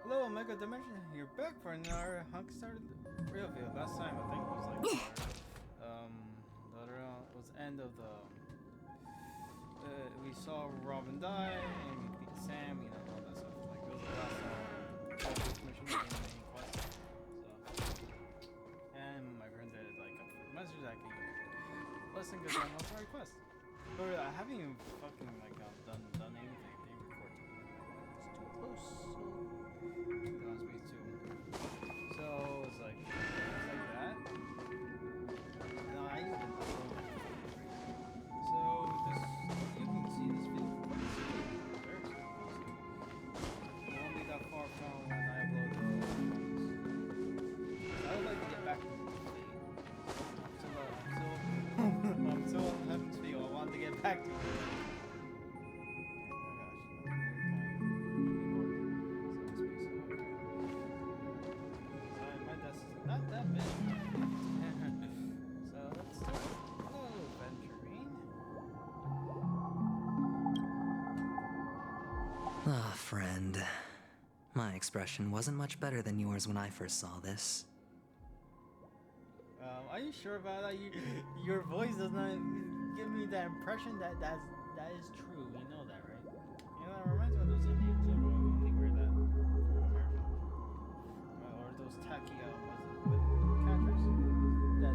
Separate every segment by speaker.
Speaker 1: Hello, Omega Dimension. You're back for another Honkai reveal. Last time I think it was like the other was end of the we saw Robin die and we beat Sam, you know, all that stuff. Like it was the last mission we didn't make any quests. So and my friend did like a message that can listen because I'm on sorry quest. But I haven't even fucking like done anything. They record to me. It's too close. So it's like that. No, I used it. So this, you can see this video. It won't be that far from when I upload the. I would like to get back to I'm still on Heaven's Field. I want to get back to it. Not that big. So let's start. Hello, Adventurine.
Speaker 2: Ah, friend. My expression wasn't much better than yours when I first saw this.
Speaker 1: Are you sure about that? Your voice does not give me that impression that is true. You know that, right? You know, it reminds me of those Indians. I think we're that. Or those tacky catchers. That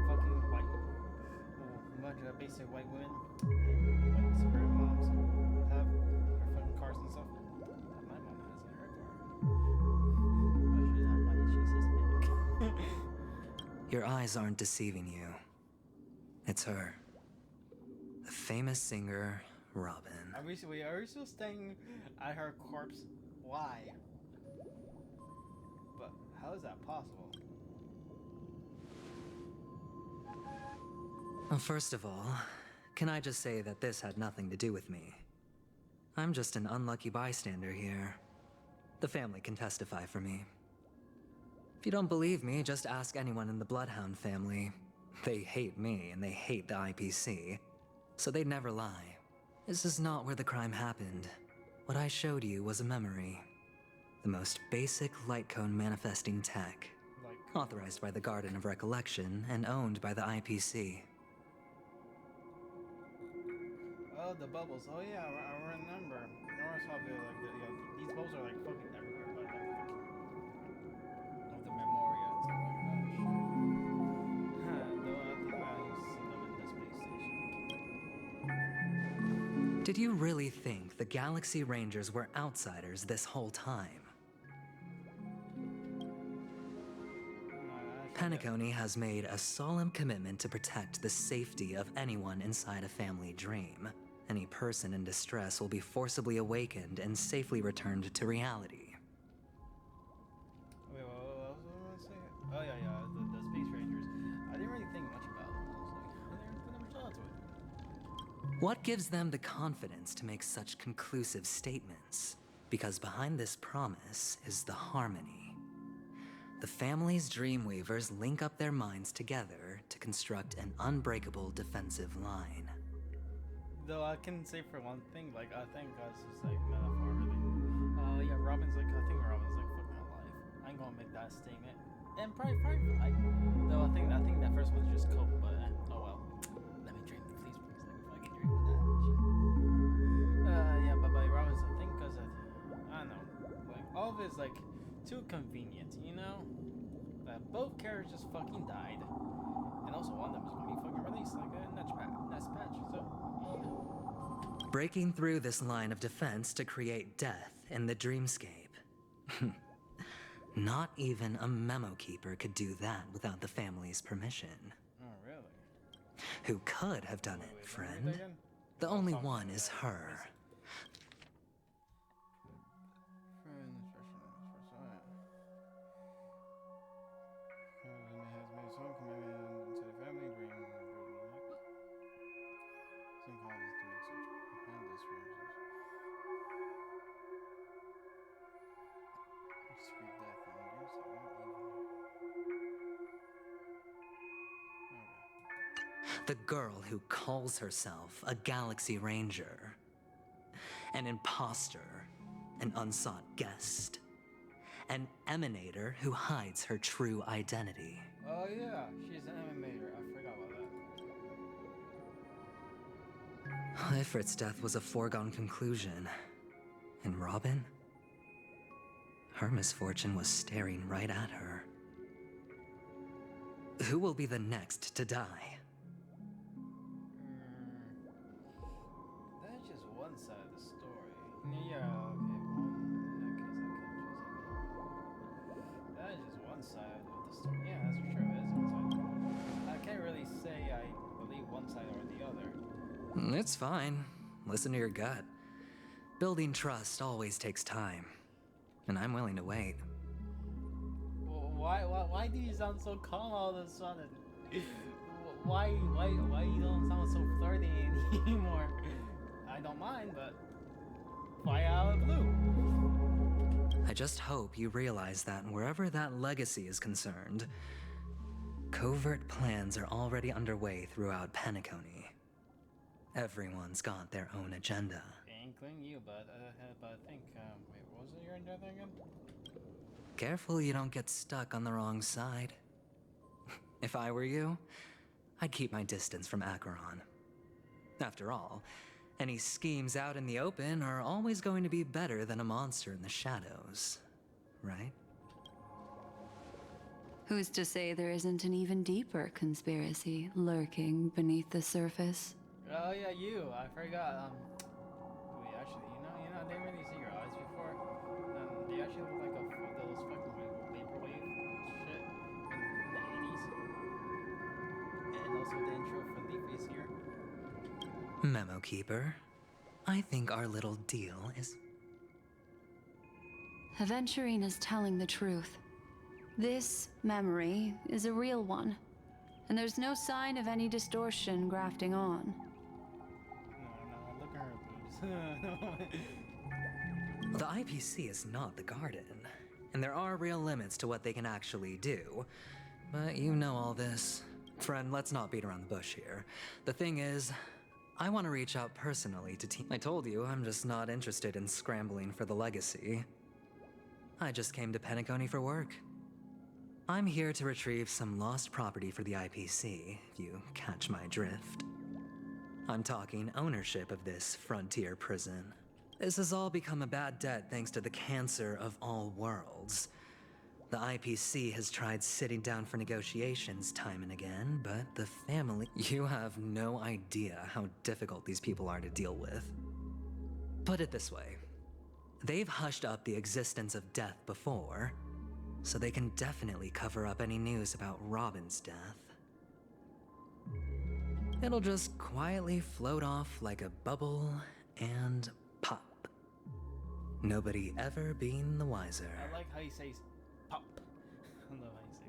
Speaker 1: fucking white, bunch of basic white women and white suburban moms have their fucking cars and stuff. My mom has in her car. But she's not white. She's Hispanic.
Speaker 2: Your eyes aren't deceiving you. It's her. The famous singer, Robin.
Speaker 1: Are we still staying at her corpse? Why? But how is that possible?
Speaker 2: Well, first of all, can I just say that this had nothing to do with me? I'm just an unlucky bystander here. The family can testify for me. If you don't believe me, just ask anyone in the Bloodhound family. They hate me and they hate the IPC, so they'd never lie. This is not where the crime happened. What I showed you was a memory. The most basic light cone manifesting tech. Authorized by the Garden of Recollection and owned by the IPC.
Speaker 1: Oh, the bubbles. Oh yeah, I remember. I saw the these bubbles are like fucking everywhere, but like of the Memoria and stuff like that. No, I think I seen them in the space station.
Speaker 2: Did you really think the Galaxy Rangers were outsiders this whole time? Penacony has made a solemn commitment to protect the safety of anyone inside a family dream. Any person in distress will be forcibly awakened and safely returned to reality.
Speaker 1: Wait, what else was I gonna say? Oh yeah, the Space Rangers. I didn't really think much about them. I was like, I never thought to it.
Speaker 2: What gives them the confidence to make such conclusive statements? Because behind this promise is the harmony. The family's Dreamweavers link up their minds together to construct an unbreakable defensive line.
Speaker 1: Though I can say for one thing, like I think that's just like metaphor really. Yeah, Robin's like I think Robin's like fucking alive. I ain't gonna make that statement. And probably like though I think that first one's just cope, but oh well. Let me dream, please, like if I can dream with that shit. Yeah, but Robin's I think because I don't know, like all of it's like too convenient, you know? That both characters just fucking died. And also one of them is gonna be fucking released like a next patch. So yeah.
Speaker 2: Breaking through this line of defense to create death in the dreamscape. Not even a memo keeper could do that without the family's permission.
Speaker 1: Oh really?
Speaker 2: Who could have done it, friend? The only one is her. The girl who calls herself a Galaxy Ranger. An imposter. An unsought guest. an emanator who hides her true identity.
Speaker 1: Oh yeah, she's an animator. I forgot about that.
Speaker 2: Ifrit's death was a foregone conclusion. And Robin? Her misfortune was staring right at her. Who will be the next to die?
Speaker 1: That's just one side of the story. Yeah, okay. That is just one side of the story. Yeah, that's for sure. It is one side. I can't really say I believe one side or the other.
Speaker 2: It's fine. Listen to your gut. Building trust always takes time. And I'm willing to wait.
Speaker 1: Why do you sound so calm all of a sudden? Why you don't sound so flirty anymore? I don't mind, but why out of the blue?
Speaker 2: I just hope you realize that wherever that legacy is concerned, covert plans are already underway throughout Penacony. Everyone's got their own agenda.
Speaker 1: Including you, but I think, wait, what was it your agenda again?
Speaker 2: Careful you don't get stuck on the wrong side. If I were you, I'd keep my distance from Acheron. After all, any schemes out in the open are always going to be better than a monster in the shadows, right?
Speaker 3: Who's to say there isn't an even deeper conspiracy lurking beneath the surface?
Speaker 1: Oh yeah, you. I forgot. Wait, actually, you know, I didn't really see your eyes before. They actually look like those fucking vaporwave shit in the 80s. And also the intro for Leafy's here.
Speaker 2: Memo Keeper, I think our little deal is...
Speaker 3: Adventurine is telling the truth. This memory is a real one, and there's no sign of any distortion grafting on.
Speaker 1: No, look at her boobs.
Speaker 2: The IPC is not the Garden, and there are real limits to what they can actually do. But you know all this. Friend, let's not beat around the bush here. The thing is, I want to reach out personally to team. I told you, I'm just not interested in scrambling for the legacy. I just came to Penacony for work. I'm here to retrieve some lost property for the IPC, if you catch my drift. I'm talking ownership of this frontier prison. This has all become a bad debt thanks to the cancer of all worlds. The IPC has tried sitting down for negotiations time and again, but the family... You have no idea how difficult these people are to deal with. Put it this way. They've hushed up the existence of death before, so they can definitely cover up any news about Robin's death. It'll just quietly float off like a bubble and pop. Nobody ever being the wiser.
Speaker 1: I like how he says pop. I love how he says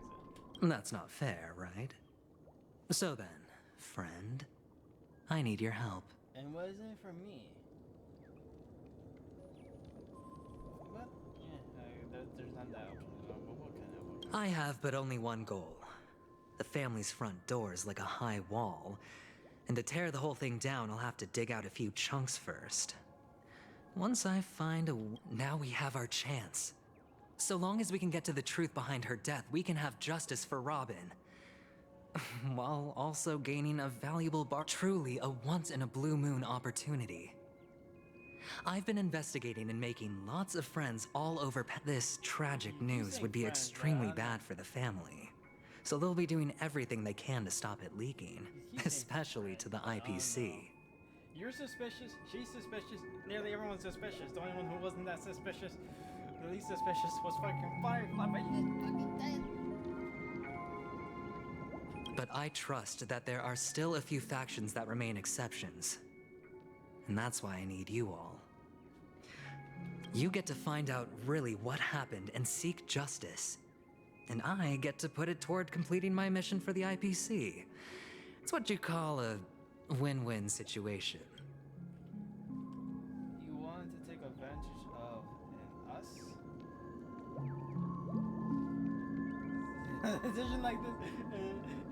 Speaker 1: it.
Speaker 2: That's not fair, right? So then, friend, I need your help.
Speaker 1: And what is it for me? What? Yeah, there's not that option. What kind of...
Speaker 2: I have but only one goal. The family's front door is like a high wall, and to tear the whole thing down, I'll have to dig out a few chunks first. Once I find a... Now we have our chance. So long as we can get to the truth behind her death, we can have justice for Robin. While also gaining a valuable truly a once-in-a-blue-moon opportunity. I've been investigating and making lots of friends all over this tragic news would be extremely bad for the family. So they'll be doing everything they can to stop it leaking, especially to the IPC.
Speaker 1: You're suspicious, she's suspicious, nearly everyone's suspicious. The only one who wasn't that suspicious, the least suspicious, was fucking Firefly, but he's fucking dead.
Speaker 2: But I trust that there are still a few factions that remain exceptions. And that's why I need you all. You get to find out really what happened and seek justice. And I get to put it toward completing my mission for the IPC. It's what you call a win-win situation.
Speaker 1: You wanted to take advantage of us? A decision like this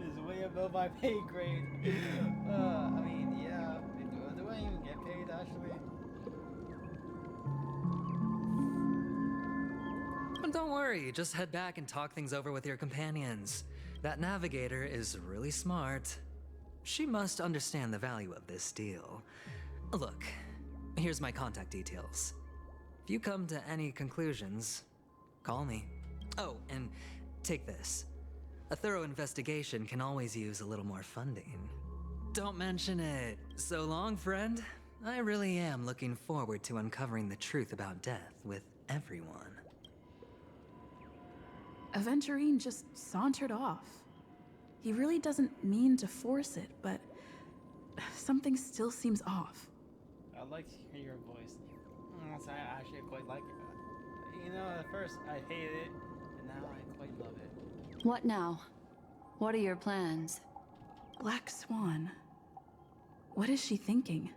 Speaker 1: is way above my pay grade. I mean, yeah. Do I even get paid, actually?
Speaker 2: But don't worry. worry, just head back and talk things over with your companions. That navigator is really smart. She must understand the value of this deal. Look, here's my contact details. If you come to any conclusions, call me. Oh, and take this. A thorough investigation can always use a little more funding. Don't mention it. So long, friend. I really am looking forward to uncovering the truth about death with everyone.
Speaker 4: Adventurine just sauntered off. He really doesn't mean to force it, but something still seems off.
Speaker 1: I like to hear your voice. I actually quite like it. You know, at first I hated it, and now I quite love it.
Speaker 3: What now? What are your plans?
Speaker 4: Black Swan. What is she thinking?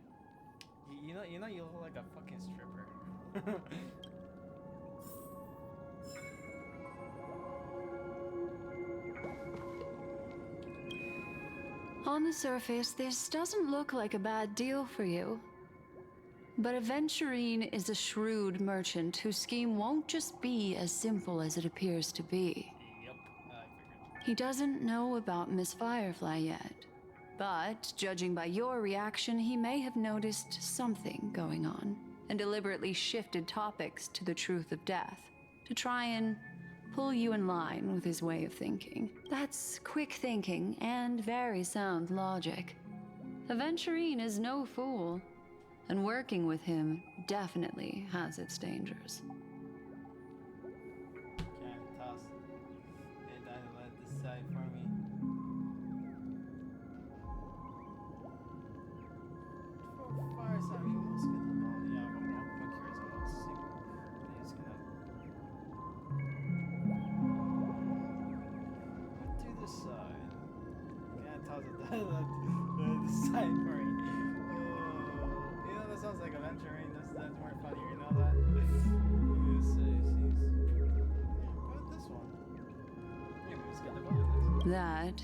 Speaker 1: You know, you look like a fucking stripper.
Speaker 3: On the surface, this doesn't look like a bad deal for you. But Adventurine is a shrewd merchant whose scheme won't just be as simple as it appears to be.
Speaker 1: Yep, I figured.
Speaker 3: He doesn't know about Miss Firefly yet, but judging by your reaction, he may have noticed something going on and deliberately shifted topics to the truth of death to try and pull you in line with his way of thinking. That's quick thinking and very sound logic. Adventurine is no fool, and working with him definitely has its dangers.
Speaker 1: Can't toss it. And I let it decide for me. For fireside, you must get the ball. Yeah, I'm quite curious about this sequel. He's gonna. What to decide? Can't toss it. Let decide for me. You know, that sounds like Adventurine. That's more funny. You know that? What this one? Maybe we just get the vote of this.
Speaker 3: That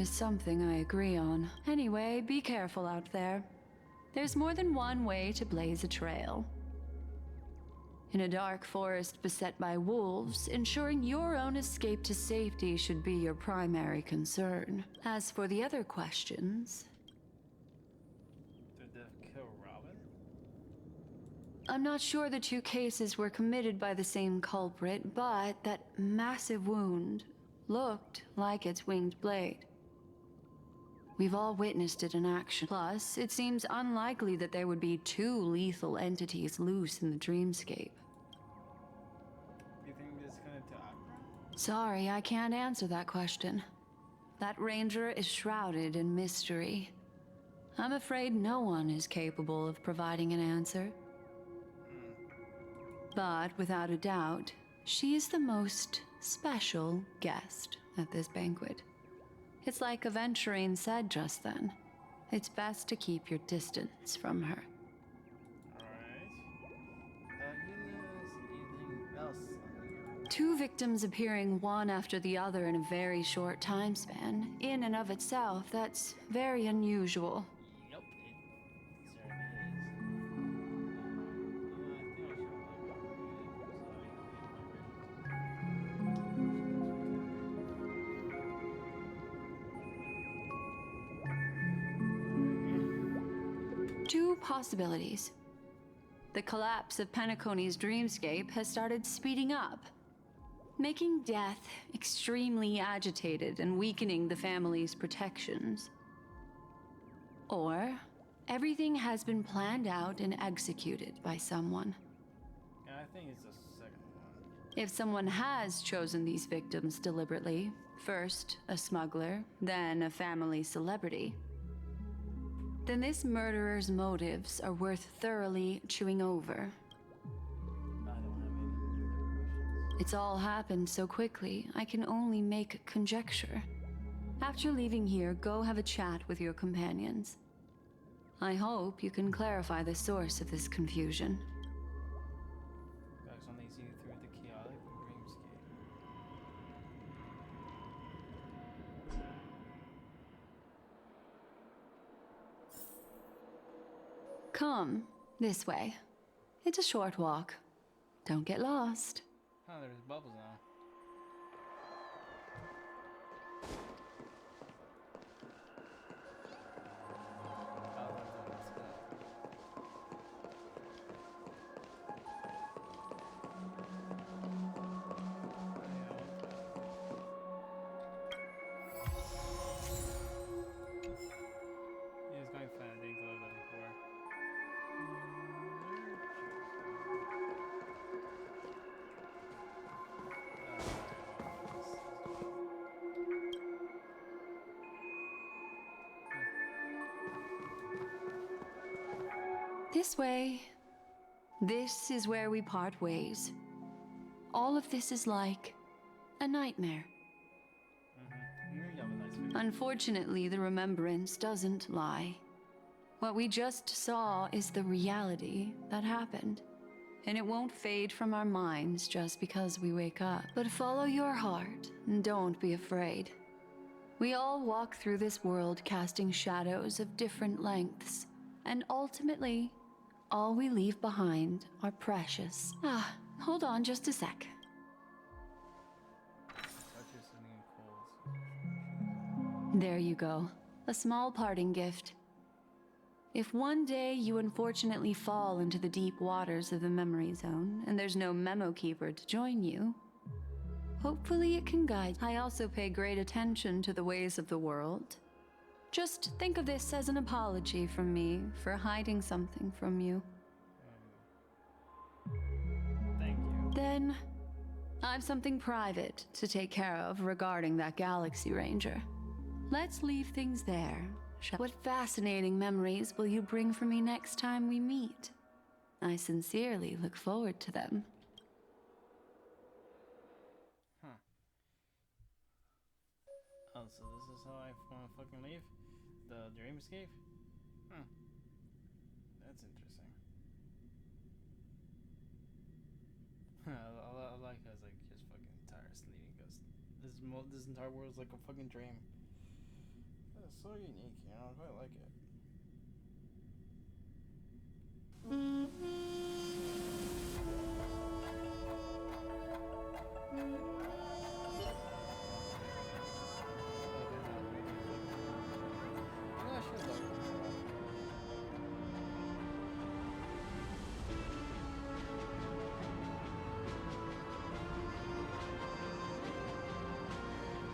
Speaker 3: is something I agree on. Anyway, be careful out there. There's more than one way to blaze a trail. In a dark forest beset by wolves, ensuring your own escape to safety should be your primary concern. As for the other questions,
Speaker 1: Did they kill Robin?
Speaker 3: I'm not sure the two cases were committed by the same culprit, but that massive wound looked like its winged blade. We've all witnessed it in action. Plus, it seems unlikely that there would be two lethal entities loose in the dreamscape.
Speaker 1: You think this is gonna die?
Speaker 3: Sorry, I can't answer that question. That ranger is shrouded in mystery. I'm afraid no one is capable of providing an answer. But without a doubt, she is the most special guest at this banquet. It's like Adventurine said just then. It's best to keep your distance from her.
Speaker 1: Alright. You notice anything else?
Speaker 3: Two victims appearing one after the other in a very short time span, in and of itself, that's very unusual.
Speaker 1: Yep, it certainly is.
Speaker 3: Two possibilities. The collapse of Penacony's dreamscape has started speeding up, making death extremely agitated and weakening the family's protections. Or everything has been planned out and executed by someone.
Speaker 1: Yeah, I think it's the second one.
Speaker 3: If someone has chosen these victims deliberately, first a smuggler, then a family celebrity, then this murderer's motives are worth thoroughly chewing over.
Speaker 1: I don't have any other questions.
Speaker 3: It's all happened so quickly, I can only make conjecture. After leaving here, go have a chat with your companions. I hope you can clarify the source of this confusion.
Speaker 1: Guys only see through the chaotic dreamscape.
Speaker 3: Come, this way. It's a short walk. Don't get lost.
Speaker 1: Oh, there's bubbles now. He was going fast. I think what I was looking for.
Speaker 3: This way. This is where we part ways. All of this is like a nightmare.
Speaker 1: You have a nice video.
Speaker 3: Unfortunately, the remembrance doesn't lie. What we just saw is the reality that happened. And it won't fade from our minds just because we wake up. But follow your heart and don't be afraid. We all walk through this world casting shadows of different lengths. And ultimately, all we leave behind are precious. Hold on just a sec.
Speaker 1: Touches swimming pools.
Speaker 3: There you go. A small parting gift. If one day you unfortunately fall into the deep waters of the memory zone and there's no memo keeper to join you, hopefully it can guide. I also pay great attention to the ways of the world. Just think of this as an apology from me for hiding something from you.
Speaker 1: Thank you.
Speaker 3: Then, I've something private to take care of regarding that Galaxy Ranger. Let's leave things there. What fascinating memories will you bring for me next time we meet? I sincerely look forward to them.
Speaker 1: Huh. Oh, so this is how I want to fucking leave? The dream escape? Huh. That's interesting. I like how it's like just fucking tired of sleeping because this entire world is like a fucking dream. It's so unique, you know. I quite like it.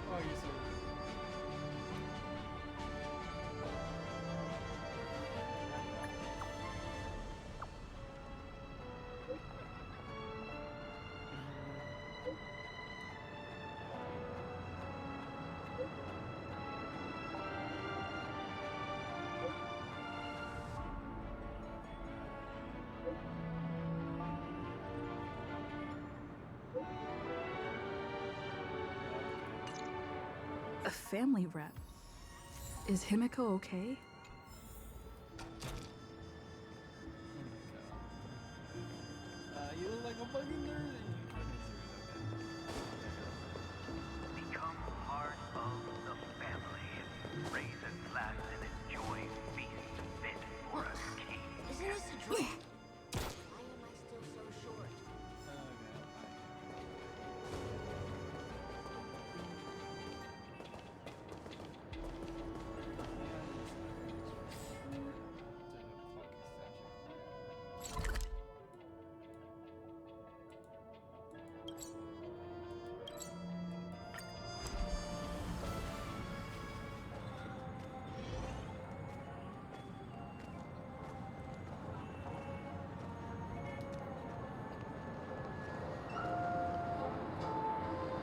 Speaker 1: Oh, you see.
Speaker 4: A family rep. Is Himiko okay?
Speaker 1: You look like a fucking nerd.
Speaker 5: Become part of the family. Raise and last and enjoy feast fit for a king.
Speaker 6: Isn't this a dream? Why am I still so short?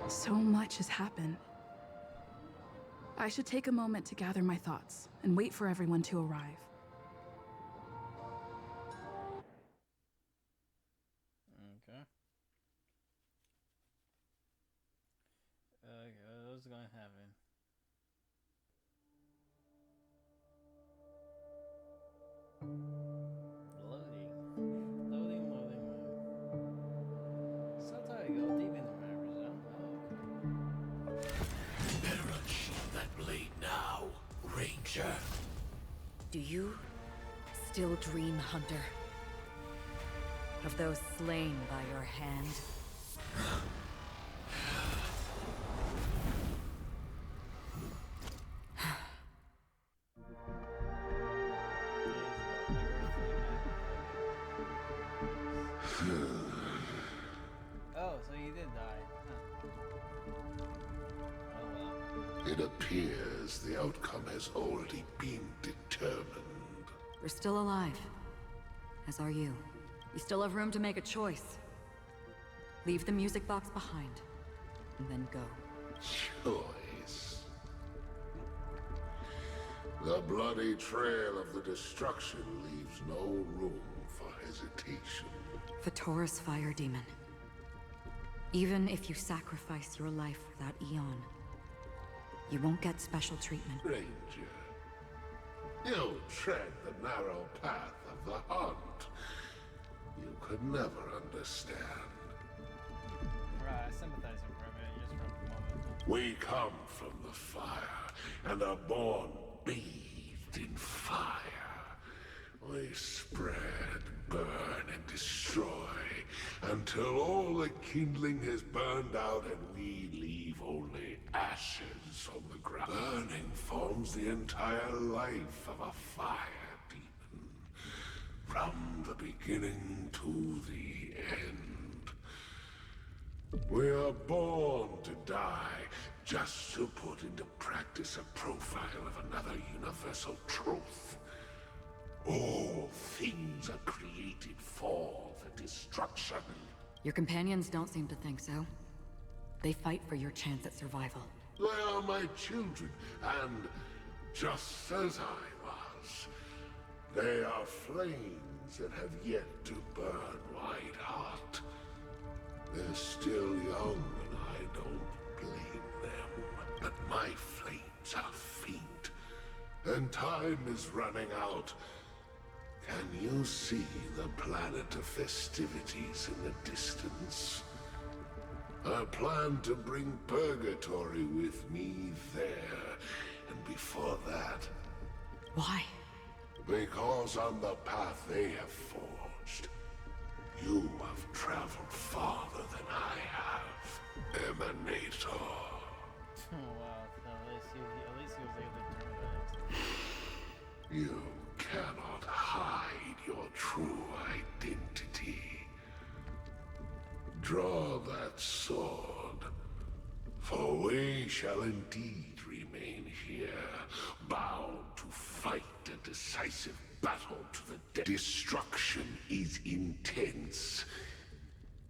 Speaker 4: So much has happened. I should take a moment to gather my thoughts and wait for everyone to arrive.
Speaker 1: Okay. Okay, what's gonna happen? Loading. Sometimes I go deep in the memory zone. Oh, okay.
Speaker 5: Better unsheath that blade now, Ranger.
Speaker 7: Do you still dream, Hunter? Of those slain by your hand?
Speaker 1: Oh, so he did die. Huh. Oh well.
Speaker 8: It appears the outcome has already been determined.
Speaker 7: We're still alive. As are you. You still have room to make a choice. Leave the music box behind, and then go.
Speaker 8: Choice. The bloody trail of the destruction leaves no room for hesitation.
Speaker 7: Vatora's fire demon. Even if you sacrifice your life for that eon, you won't get special treatment.
Speaker 8: Ranger, you tread the narrow path of the hunt. You could never understand.
Speaker 1: Right, I sympathize with him for a minute, just for a moment.
Speaker 8: We come from the fire and are born bathed in fire. We spread, burn, and destroy until all the kindling has burned out and we leave only ashes on the ground. Burning forms the entire life of a fire demon, from the beginning to the end. We are born to die just to put into practice a profile of another universal truth. All things are created for the destruction.
Speaker 7: Your companions don't seem to think so. They fight for your chance at survival.
Speaker 8: They are my children, and just as I was, they are flames that have yet to burn white hot. They're still young, and I don't blame them. But my flames are faint, and time is running out. Can you see the planet of festivities in the distance? I plan to bring Purgatory with me there, and before that...
Speaker 7: Why?
Speaker 8: Because on the path they have forged, you have traveled farther than I have, Emanator.
Speaker 1: Oh wow, at least he was able to determine that.
Speaker 8: You cannot hide your true identity. Draw that sword, for we shall indeed remain here, bound to fight a decisive battle to the death. Destruction is intense,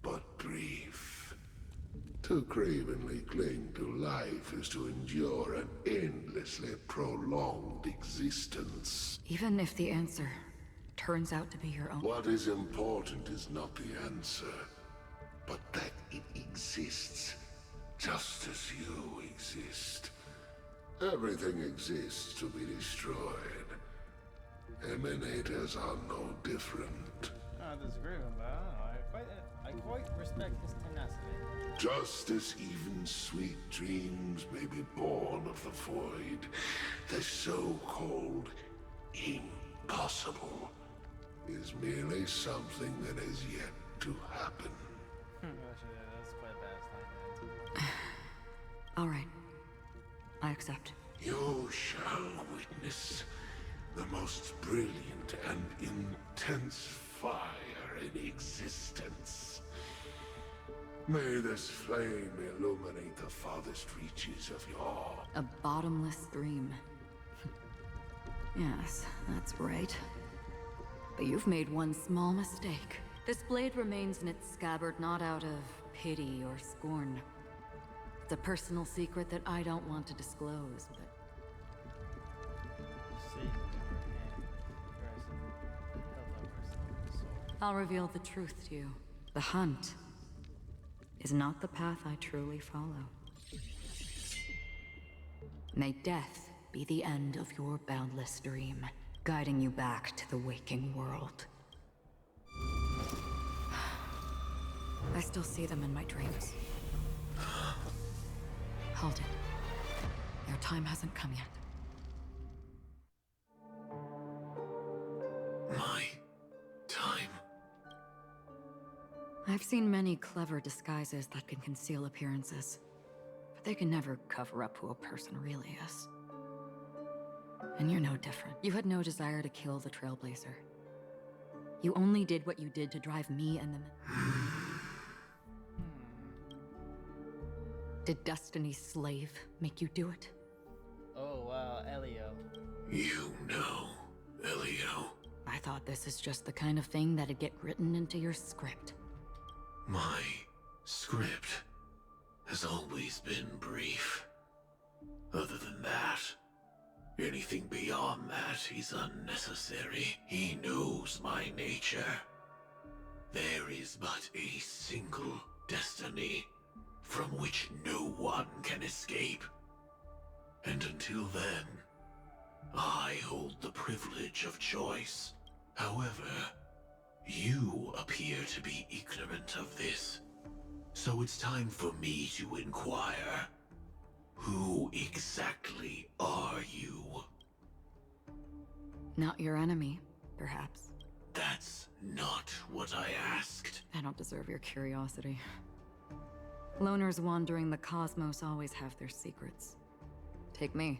Speaker 8: but brief. To cravenly cling to life is to endure an endlessly prolonged existence.
Speaker 7: Even if the answer turns out to be your own...
Speaker 8: What is important is not the answer, but that it exists, just as you exist. Everything exists to be destroyed. Emanators are no different.
Speaker 1: I don't disagree with him, but I don't know. I quite respect his tenacity.
Speaker 8: Just as even sweet dreams may be born of the void, the so-called impossible is merely something that has yet to happen.
Speaker 1: Actually, that's quite a bad line.
Speaker 7: All right. I accept.
Speaker 8: You shall witness the most brilliant and intense fire in existence. May this flame illuminate the farthest reaches of your...
Speaker 7: A bottomless stream. Yes, that's right. But you've made one small mistake. This blade remains in its scabbard not out of pity or scorn. It's a personal secret that I don't want to disclose, but... I'll reveal the truth to you. The hunt is not the path I truly follow. May death be the end of your boundless dream, guiding you back to the waking world. I still see them in my dreams. Hold it. Their time hasn't come yet. My time? I've seen many clever disguises that can conceal appearances, but they can never cover up who a person really is. And you're no different. You had no desire to kill the Trailblazer. You only did what you did to drive me and the men. Did Destiny's slave make you do it?
Speaker 1: Oh wow, Elio.
Speaker 8: You know, Elio.
Speaker 7: I thought this is just the kind of thing that'd get written into your script.
Speaker 8: My script has always been brief. Other than that, anything beyond that is unnecessary. He knows my nature. There is but a single destiny from which no one can escape. And until then, I hold the privilege of choice. However, you appear to be ignorant of this. So it's time for me to inquire. Who exactly are you?
Speaker 7: Not your enemy, perhaps.
Speaker 8: That's not what I asked.
Speaker 7: I don't deserve your curiosity. Loners wandering the cosmos always have their secrets. Take me.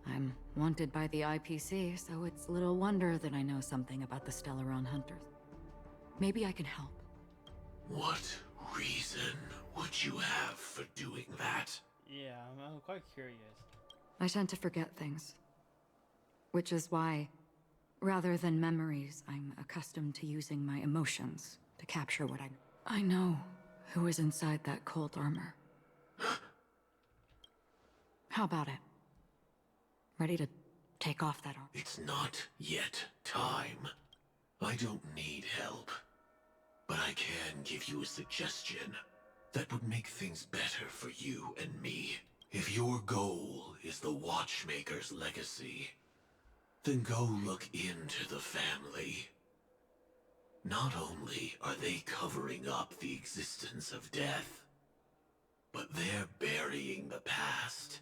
Speaker 7: I'm wanted by the IPC, so it's little wonder that I know something about the Stellaron Hunters. Maybe I can help.
Speaker 8: What reason would you have for doing that?
Speaker 1: Yeah, I'm quite curious.
Speaker 7: I tend to forget things. Which is why, rather than memories, I'm accustomed to using my emotions to capture what I know who is inside that cold armor. How about it? Ready to take off that armor?
Speaker 8: It's not yet time. I don't need help. But I can give you a suggestion that would make things better for you and me. If your goal is the Watchmaker's legacy, then go look into the family. Not only are they covering up the existence of death, but they're burying the past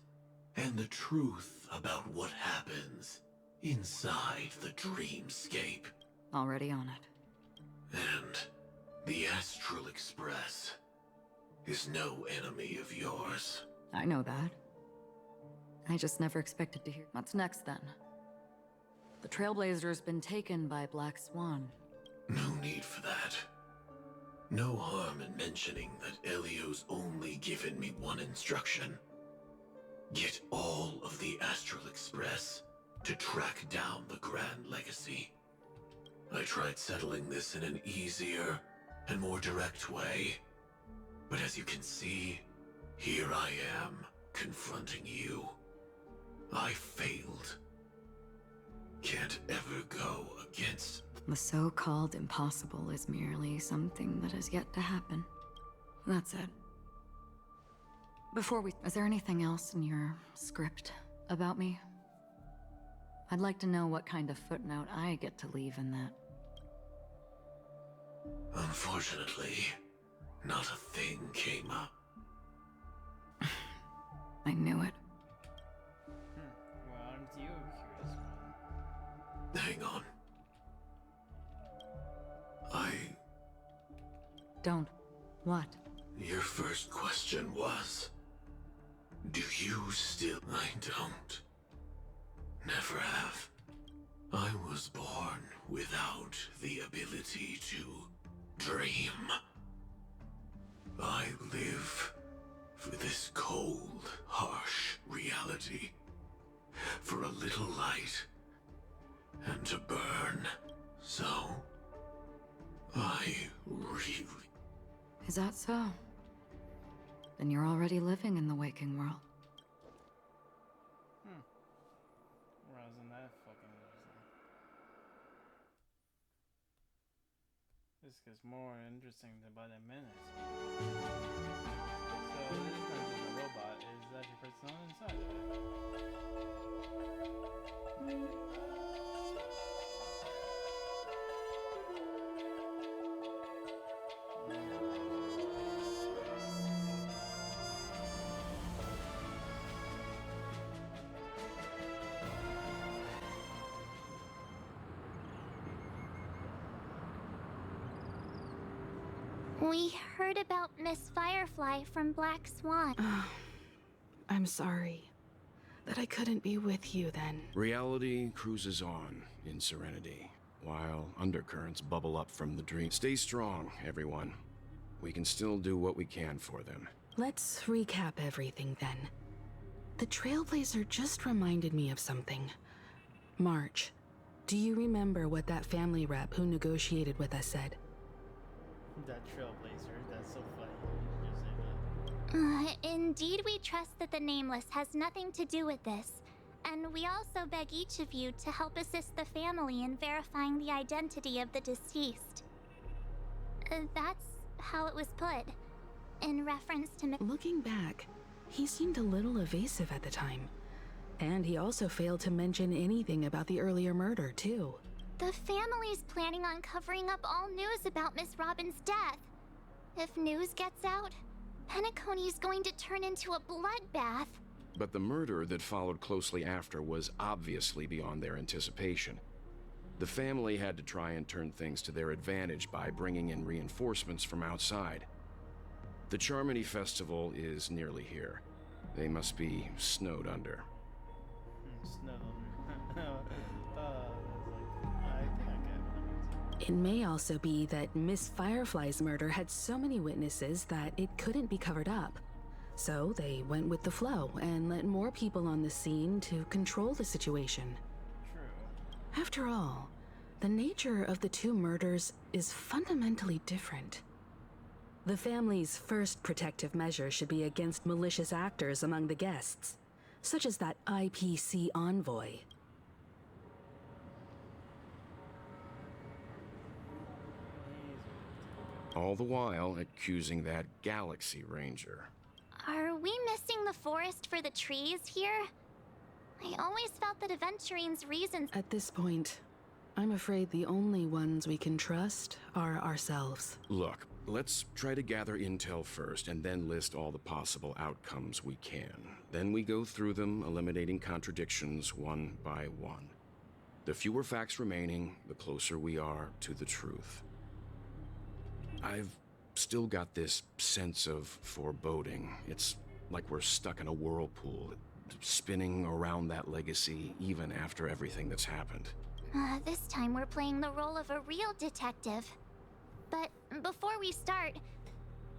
Speaker 8: and the truth about what happens inside the dreamscape.
Speaker 7: Already on it.
Speaker 8: And the Astral Express is no enemy of yours.
Speaker 7: I know that. I just never expected to hear. What's next then? The Trailblazer's been taken by Black Swan.
Speaker 8: No need for that. No harm in mentioning that Elio's only given me one instruction. Get all of the Astral Express to track down the Grand Legacy. I tried settling this in an easier and more direct way, but as you can see, here I am, confronting you. I failed. Can't ever go against...
Speaker 7: The so-called impossible is merely something that has yet to happen. That's it. Before we... Is there anything else in your script about me? I'd like to know what kind of footnote I get to leave in that.
Speaker 8: Unfortunately, not a thing came up.
Speaker 7: I knew it.
Speaker 1: Well, aren't you a curious one?
Speaker 8: Hang on.
Speaker 7: Don't. What?
Speaker 8: Your first question was... Do you still... I don't. Never have. I was born without the ability to dream. I live for this cold, harsh reality. For a little light. And to burn. So... I really...
Speaker 7: Is that so? Then you're already living in the waking world.
Speaker 1: Wasn't that fucking interesting? This gets more interesting by the minute. So this is not just a robot, it's actually a person inside of it.
Speaker 6: We heard about Miss Firefly from Black Swan.
Speaker 4: I'm sorry that I couldn't be with you then.
Speaker 9: Reality cruises on in serenity, while undercurrents bubble up from the dream. Stay strong, everyone. We can still do what we can for them.
Speaker 4: Let's recap everything then. The Trailblazer just reminded me of something. March, do you remember what that family rep who negotiated with us said?
Speaker 1: That trailblazer, that's so funny. You say that.
Speaker 6: Indeed, we trust that the Nameless has nothing to do with this. And we also beg each of you to help assist the family in verifying the identity of the deceased. That's how it was put. In reference to
Speaker 4: Looking back, he seemed a little evasive at the time. And he also failed to mention anything about the earlier murder, too.
Speaker 6: The family's planning on covering up all news about Miss Robin's death. If news gets out, Penacony's going to turn into a bloodbath.
Speaker 9: But the murder that followed closely after was obviously beyond their anticipation. The family had to try and turn things to their advantage by bringing in reinforcements from outside. The Charmony Festival is nearly here. They must be snowed under.
Speaker 1: Snow. I think I get what that means.
Speaker 4: It may also be that Miss Firefly's murder had so many witnesses that it couldn't be covered up. So they went with the flow and let more people on the scene to control the situation.
Speaker 1: True.
Speaker 4: After all, the nature of the two murders is fundamentally different. The family's first protective measure should be against malicious actors among the guests, such as that IPC envoy.
Speaker 9: All the while accusing that Galaxy Ranger.
Speaker 6: Are we missing the forest for the trees here? I always felt that Adventurine's reasons.
Speaker 4: At this point, I'm afraid the only ones we can trust are ourselves.
Speaker 9: Look, let's try to gather intel first and then list all the possible outcomes we can. Then we go through them, eliminating contradictions one by one. The fewer facts remaining, the closer we are to the truth. I've still got this sense of foreboding. It's like we're stuck in a whirlpool, spinning around that legacy even after everything that's happened.
Speaker 6: This time we're playing the role of a real detective. But before we start,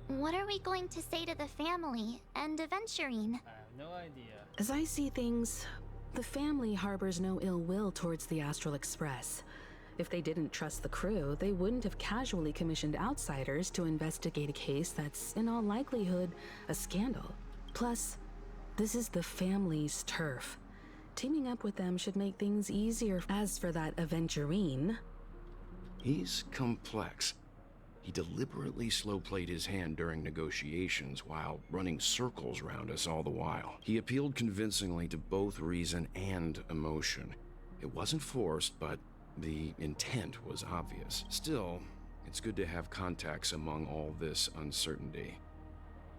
Speaker 6: what are we going to say to the family and Adventurine?
Speaker 1: I have no idea.
Speaker 4: As I see things, the family harbors no ill will towards the Astral Express. If they didn't trust the crew, they wouldn't have casually commissioned outsiders to investigate a case that's, in all likelihood, a scandal. Plus, this is the family's turf. Teaming up with them should make things easier. As for that Adventurine...
Speaker 9: He's complex. He deliberately slow-played his hand during negotiations while running circles around us all the while. He appealed convincingly to both reason and emotion. It wasn't forced, but the intent was obvious. Still, it's good to have contacts among all this uncertainty.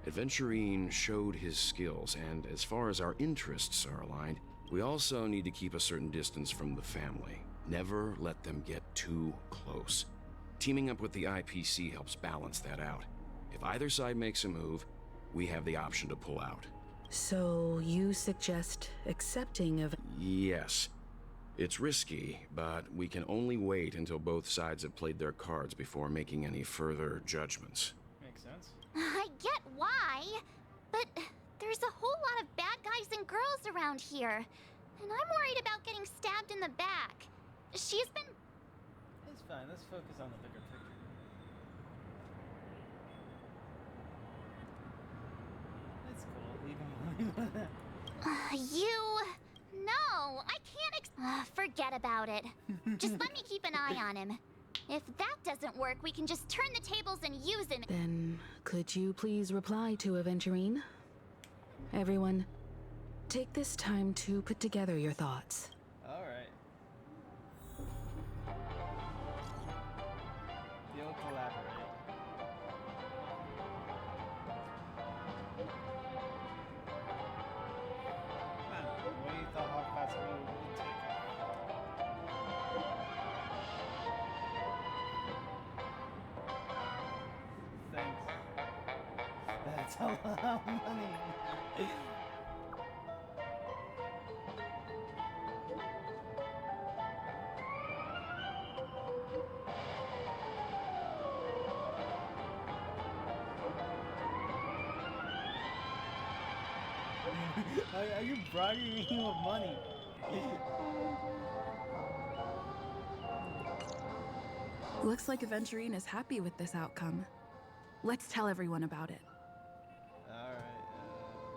Speaker 9: Adventurine showed his skills, and as far as our interests are aligned, we also need to keep a certain distance from the family. Never let them get too close. Teaming up with the IPC helps balance that out. If either side makes a move, we have the option to pull out.
Speaker 4: So you suggest accepting of...
Speaker 9: Yes. It's risky, but we can only wait until both sides have played their cards before making any further judgments.
Speaker 1: Makes sense.
Speaker 6: I get why, but there's a whole lot of bad guys and girls around here, and I'm worried about getting stabbed in the back. She's been...
Speaker 1: It's fine. Let's focus on the bigger picture. It's cool. Leave him alone.
Speaker 6: You... No, I can't forget about it. Just let me keep an eye on him. If that doesn't work, we can just turn the tables and use him.
Speaker 4: Then, could you please reply to Adventurine? Everyone, take this time to put together your thoughts.
Speaker 1: Alright. You'll collaborate. What do you thought how fast we would take Thank That's a lot of money. Are you bribing me with money?
Speaker 4: Looks like Adventurine is happy with this outcome. Let's tell everyone about it.
Speaker 1: Alright,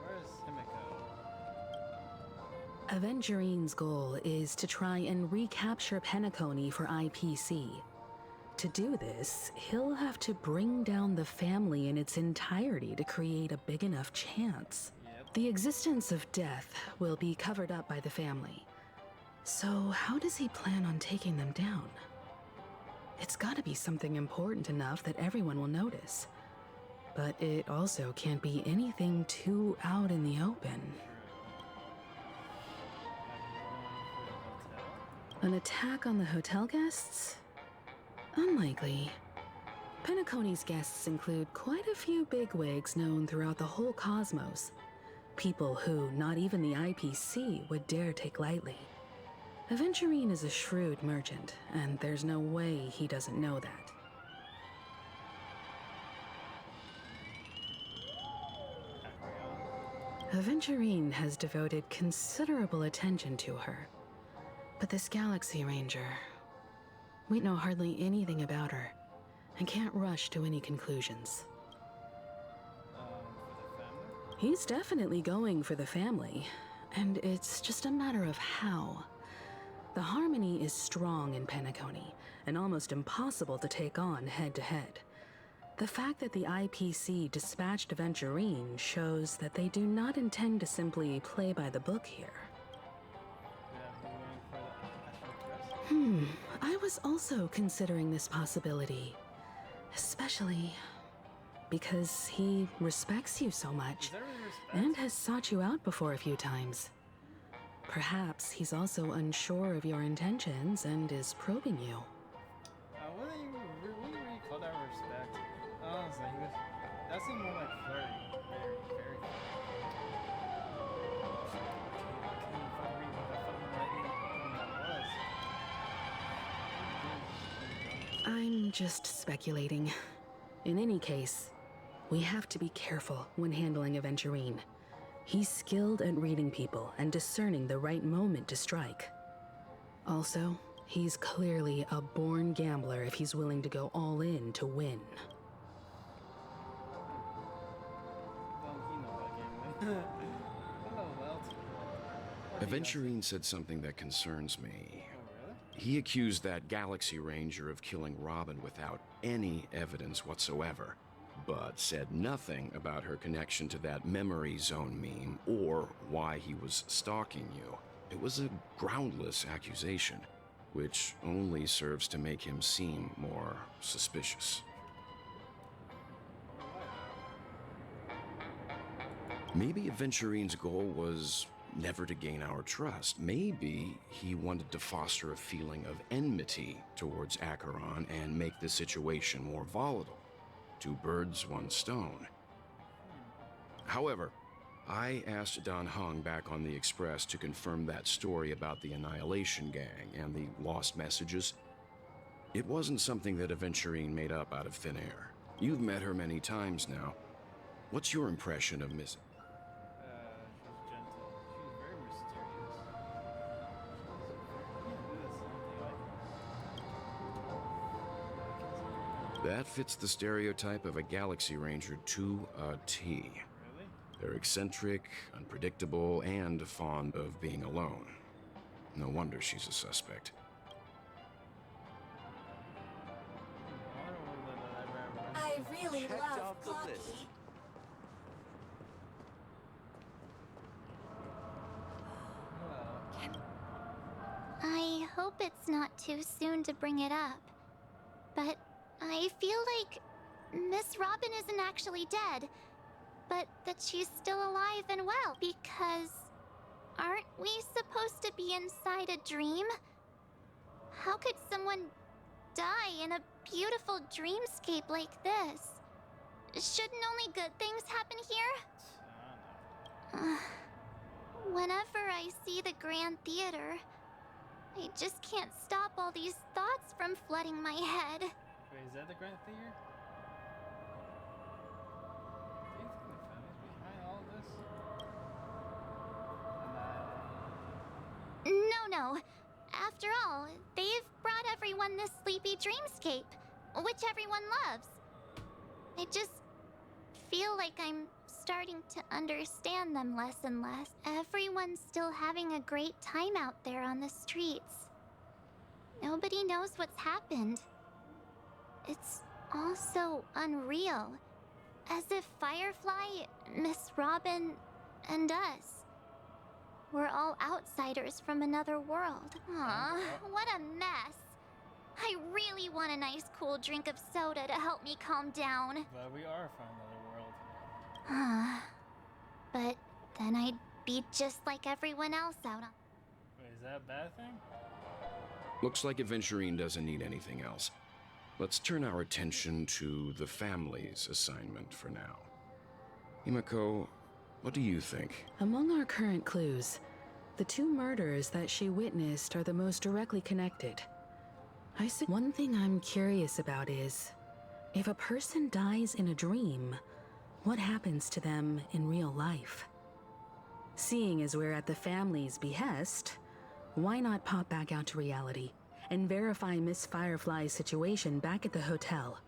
Speaker 1: where's Himiko?
Speaker 4: Aventurine's goal is to try and recapture Penacony for IPC. To do this, he'll have to bring down the family in its entirety to create a big enough chance.
Speaker 1: Yep.
Speaker 4: The existence of death will be covered up by the family. So how does he plan on taking them down? It's gotta be something important enough that everyone will notice. But it also can't be anything too out in the open. An attack on the hotel guests? Unlikely. Penacony's guests include quite a few bigwigs known throughout the whole cosmos. People who not even the IPC would dare take lightly. Adventurine is a shrewd merchant, and there's no way he doesn't know that. Adventurine has devoted considerable attention to her. But this Galaxy Ranger, we know hardly anything about her, and can't rush to any conclusions.
Speaker 1: For the family?
Speaker 4: He's definitely going for the family, and it's just a matter of how. The harmony is strong in Penacony, and almost impossible to take on head-to-head. The fact that the IPC dispatched Adventurine shows that they do not intend to simply play by the book here. I was also considering this possibility, especially because he respects you so much and has sought you out before a few times. Perhaps he's also unsure of your intentions and is probing you.
Speaker 1: Wouldn't you really call that respect? Honestly, that seemed more like flirting. Very
Speaker 4: I'm just speculating. In any case, we have to be careful when handling Adventurine. He's skilled at reading people and discerning the right moment to strike. Also, he's clearly a born gambler if he's willing to go all in to win.
Speaker 9: Adventurine said something that concerns me.
Speaker 1: Oh, really?
Speaker 9: He accused that Galaxy Ranger of killing Robin without any evidence whatsoever, but said nothing about her connection to that memory zone meme or why he was stalking you. It was a groundless accusation, which only serves to make him seem more suspicious. Maybe Adventurine's goal was never to gain our trust. Maybe he wanted to foster a feeling of enmity towards Acheron and make the situation more volatile. Two birds, one stone. However, I asked Dan Heng back on the Express to confirm that story about the Annihilation Gang and the lost messages. It wasn't something that Adventurine made up out of thin air. You've met her many times now. What's your impression of Miss...
Speaker 1: She's gentle. She's very mysterious.
Speaker 9: That fits the stereotype of a Galaxy Ranger to a T.
Speaker 1: Really?
Speaker 9: They're eccentric, unpredictable, and fond of being alone. No wonder she's a suspect.
Speaker 6: I really love Clocky. I hope it's not too soon to bring it up, but I feel like Miss Robin isn't actually dead, but that she's still alive and well, because aren't we supposed to be inside a dream? How could someone die in a beautiful dreamscape like this? Shouldn't only good things happen here?
Speaker 1: I don't know.
Speaker 6: Whenever I see the Grand Theater, I just can't stop all these thoughts from flooding my head.
Speaker 1: Wait, is that the Grand Theater? Do you think the family's behind all this?
Speaker 6: No. After all, they've brought everyone this sleepy dreamscape, which everyone loves. I just feel like I'm starting to understand them less and less. Everyone's still having a great time out there on the streets. Nobody knows what's happened. It's all so unreal. As if Firefly, Miss Robin, and us we're all outsiders from another world. Aw, what a mess. I really want a nice cool drink of soda to help me calm down.
Speaker 1: But we are from another world.
Speaker 6: But then I'd be just like everyone else out on...
Speaker 1: Wait, is that a bad thing?
Speaker 9: Looks like Adventurine doesn't need anything else. Let's turn our attention to the family's assignment for now. Himiko, what do you think?
Speaker 4: Among our current clues, the two murders that she witnessed are the most directly connected. One thing I'm curious about is, if a person dies in a dream, what happens to them in real life? Seeing as we're at the family's behest, why not pop back out to reality and verify Miss Firefly's situation back at the hotel?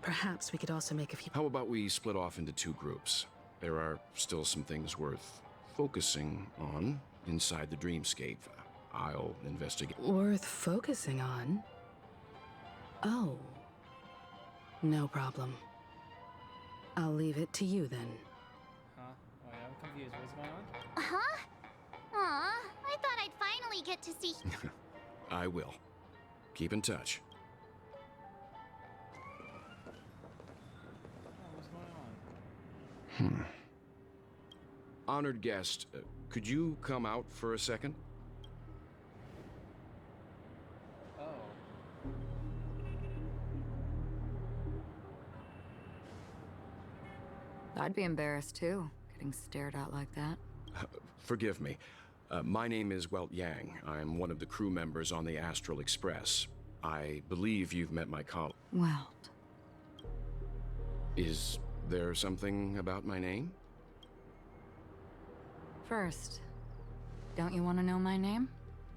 Speaker 4: Perhaps we could also make a few...
Speaker 9: How about we split off into two groups? There are still some things worth focusing on inside the dreamscape. I'll investigate.
Speaker 4: Worth focusing on? Oh. No problem. I'll leave it to you then.
Speaker 1: Huh? Wait, I'm confused. What's going on?
Speaker 6: Huh? Aw, I thought I'd finally get to see...
Speaker 9: I will. Keep in touch.
Speaker 1: Oh, what's going on?
Speaker 9: Honored guest, could you come out for a second?
Speaker 1: Oh.
Speaker 7: I'd be embarrassed too, getting stared at like that.
Speaker 9: Forgive me. My name is Welt Yang. I'm one of the crew members on the Astral Express. I believe you've met my colleague.
Speaker 7: Welt.
Speaker 9: Is there something about my name?
Speaker 7: First, don't you want to know my name?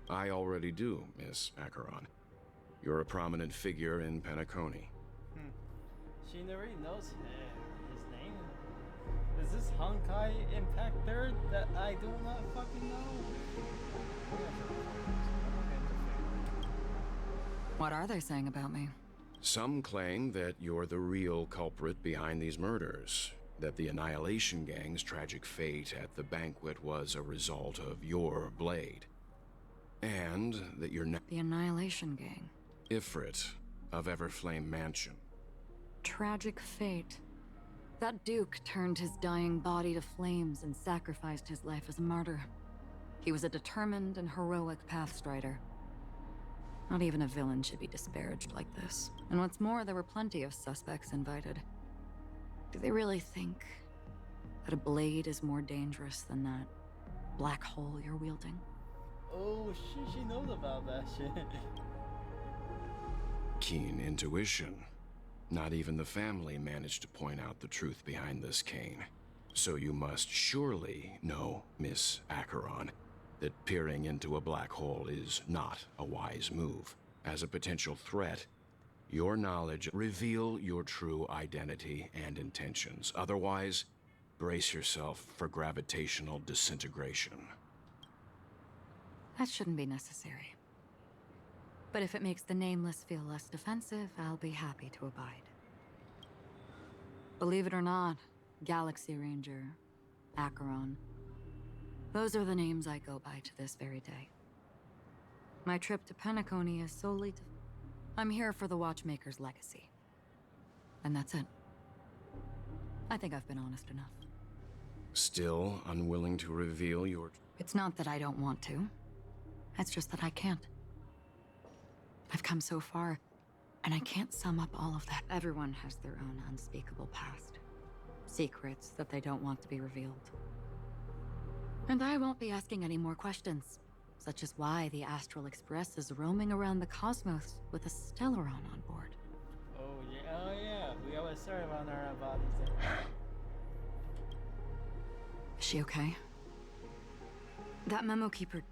Speaker 9: I already do, Miss Acheron. You're a prominent figure in Penacony.
Speaker 1: She already knows his name. Is this Honkai Impact 3rd that I do not fucking know?
Speaker 7: What are they saying about me?
Speaker 9: Some claim that you're the real culprit behind these murders, that the Annihilation Gang's tragic fate at the banquet was a result of your blade, and that you're
Speaker 7: The Annihilation Gang.
Speaker 9: Ifrit of Everflame Mansion.
Speaker 7: Tragic fate. That Duke turned his dying body to flames and sacrificed his life as a martyr. He was a determined and heroic pathstrider. Not even a villain should be disparaged like this. And what's more, there were plenty of suspects invited. Do they really think that a blade is more dangerous than that black hole you're wielding?
Speaker 1: Oh, she knows about that shit.
Speaker 9: Keen intuition. Not even the family managed to point out the truth behind this cane. So you must surely know, Miss Acheron, that peering into a black hole is not a wise move. As a potential threat, your knowledge reveal your true identity and intentions. Otherwise, brace yourself for gravitational disintegration.
Speaker 7: That shouldn't be necessary. But if it makes the Nameless feel less defensive, I'll be happy to abide. Believe it or not, Galaxy Ranger, Acheron, those are the names I go by to this very day. My trip to Penacony is solely to... I'm here for the Watchmaker's legacy. And that's it. I think I've been honest enough.
Speaker 9: Still unwilling to reveal your...
Speaker 7: It's not that I don't want to. It's just that I can't. I've come so far, And I can't sum up all of that. Everyone has their own unspeakable past. Secrets that they don't want to be revealed. And I won't be asking any more questions, such as why the Astral Express is roaming around the cosmos with a Stellaron on board.
Speaker 1: Oh yeah, we always sorry about our bodies.
Speaker 7: Is she okay? That memo keeper...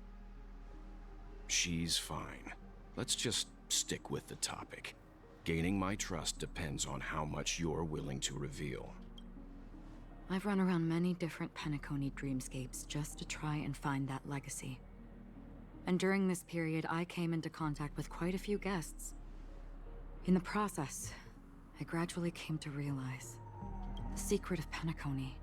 Speaker 9: She's fine. Let's just stick with the topic. Gaining my trust depends on how much you're willing to reveal.
Speaker 7: I've run around many different Penacony dreamscapes just to try and find that legacy. And during this period, I came into contact with quite a few guests. In the process, I gradually came to realize the secret of Penacony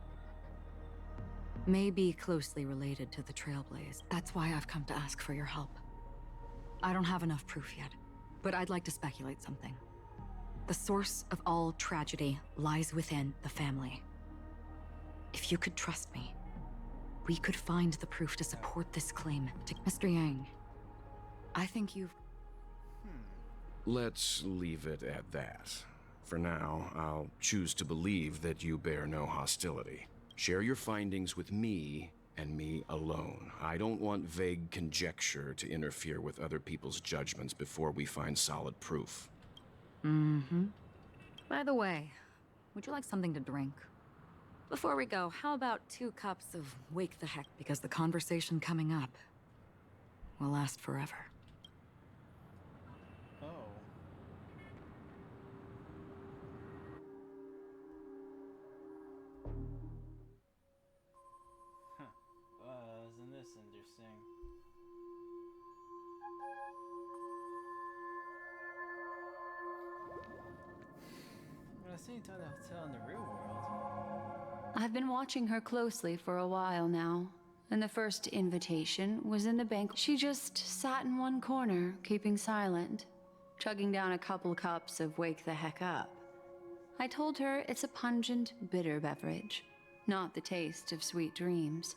Speaker 7: may be closely related to the Trailblaze. That's why I've come to ask for your help. I don't have enough proof yet, but I'd like to speculate something. The source of all tragedy lies within the family. If you could trust me, we could find the proof to support this claim to Mr. Yang. I think you've...
Speaker 9: Let's leave it at that. For now, I'll choose to believe that you bear no hostility. Share your findings with me, and me alone. I don't want vague conjecture to interfere with other people's judgments before we find solid proof.
Speaker 7: Mm-hmm. By the way, would you like something to drink? Before we go, how about 2 cups of Wake the Heck? Because the conversation coming up will last forever.
Speaker 1: Oh. Isn't this interesting? Well, I seen you tell in the real world.
Speaker 3: I've been watching her closely for a while now, and the first invitation was in the bank. She just sat in one corner, keeping silent, chugging down a couple cups of Wake the Heck Up. I told her it's a pungent, bitter beverage, not the taste of sweet dreams.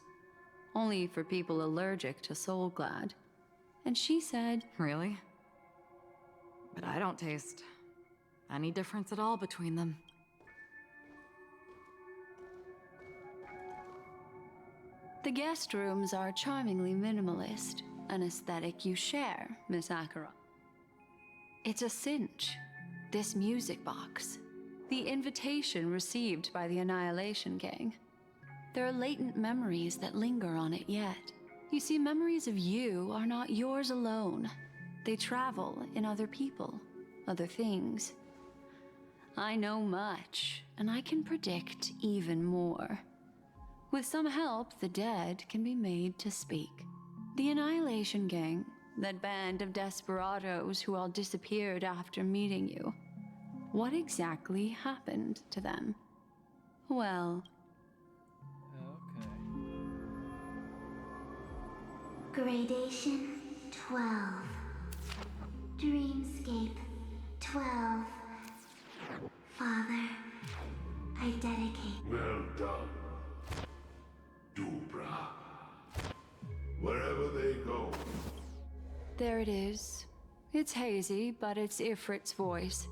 Speaker 3: Only for people allergic to Soul Glad. And she said,
Speaker 7: Really? But I don't taste any difference at all between them.
Speaker 3: the guest rooms are charmingly minimalist, an aesthetic you share, Miss Acheron. It's a cinch, this music box. The invitation received by the Annihilation Gang. There are latent memories that linger on it yet. You see, memories of you are not yours alone. They travel in other people, other things. I know much, and I can predict even more. With some help, the dead can be made to speak. The Annihilation Gang, that band of desperados who all disappeared after meeting you. What exactly happened to them? Well...
Speaker 6: Okay. Gradation 12. Dreamscape 12. Father, I dedicate.
Speaker 8: Well done, Dubra. Wherever they go.
Speaker 3: There it is. It's hazy, but it's Ifrit's voice.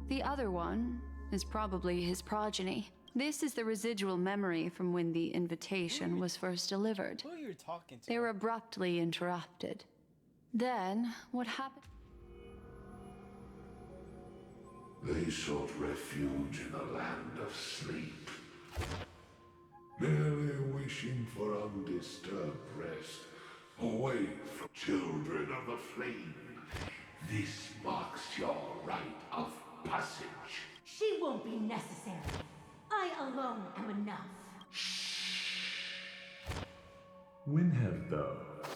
Speaker 3: The other one is probably his progeny. This is the residual memory from when the invitation was first delivered.
Speaker 1: Who are you talking to?
Speaker 3: They were abruptly interrupted. Then, what happened?
Speaker 8: They sought refuge in a land of sleep, merely wishing for undisturbed rest, away from children of the flame. This marks your rite of passage.
Speaker 10: She won't be necessary. I alone am enough.
Speaker 11: When have those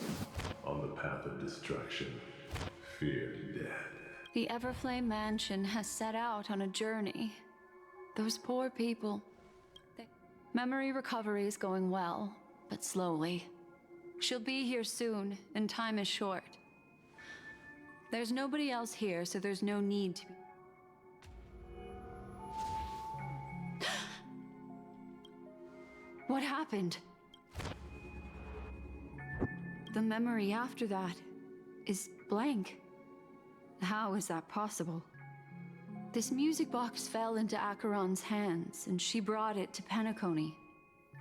Speaker 11: on the path of destruction feared death?
Speaker 3: The Everflame Mansion has set out on a journey. Those poor people. Memory recovery is going well, but slowly. She'll be here soon, and time is short. There's nobody else here, so there's no need to be... What happened? The memory after that is blank. How is that possible? This music box fell into Acheron's hands, and she brought it to Penacony.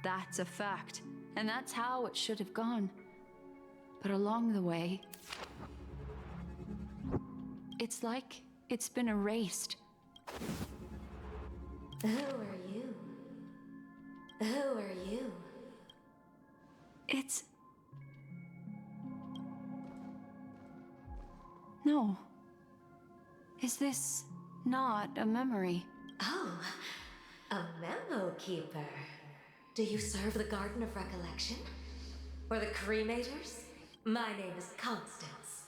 Speaker 3: That's a fact, and that's how it should have gone. But along the way, it's like it's been erased.
Speaker 10: Who are you? Who are you?
Speaker 3: It's... No. Is this not a memory?
Speaker 10: Oh, a memo keeper. Do you serve the Garden of Recollection? Or the Cremators? My name is Constance.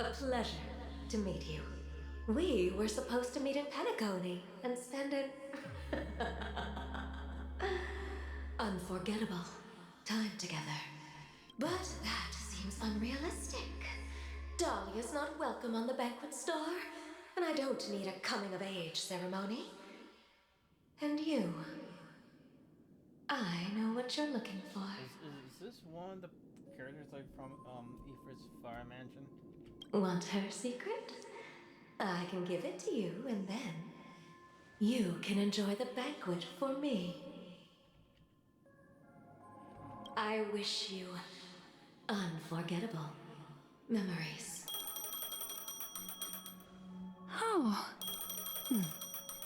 Speaker 10: A pleasure to meet you. We were supposed to meet in Penacony and spend an unforgettable time together. But that seems unrealistic. Dahlia's not welcome on the banquet star, and I don't need a coming-of-age ceremony. And you, I know what you're looking for.
Speaker 1: Is this one of the characters like from Ifrit's Fire Mansion?
Speaker 10: Want her secret? I can give it to you, and then you can enjoy the banquet for me. I wish you unforgettable memories.
Speaker 3: Oh.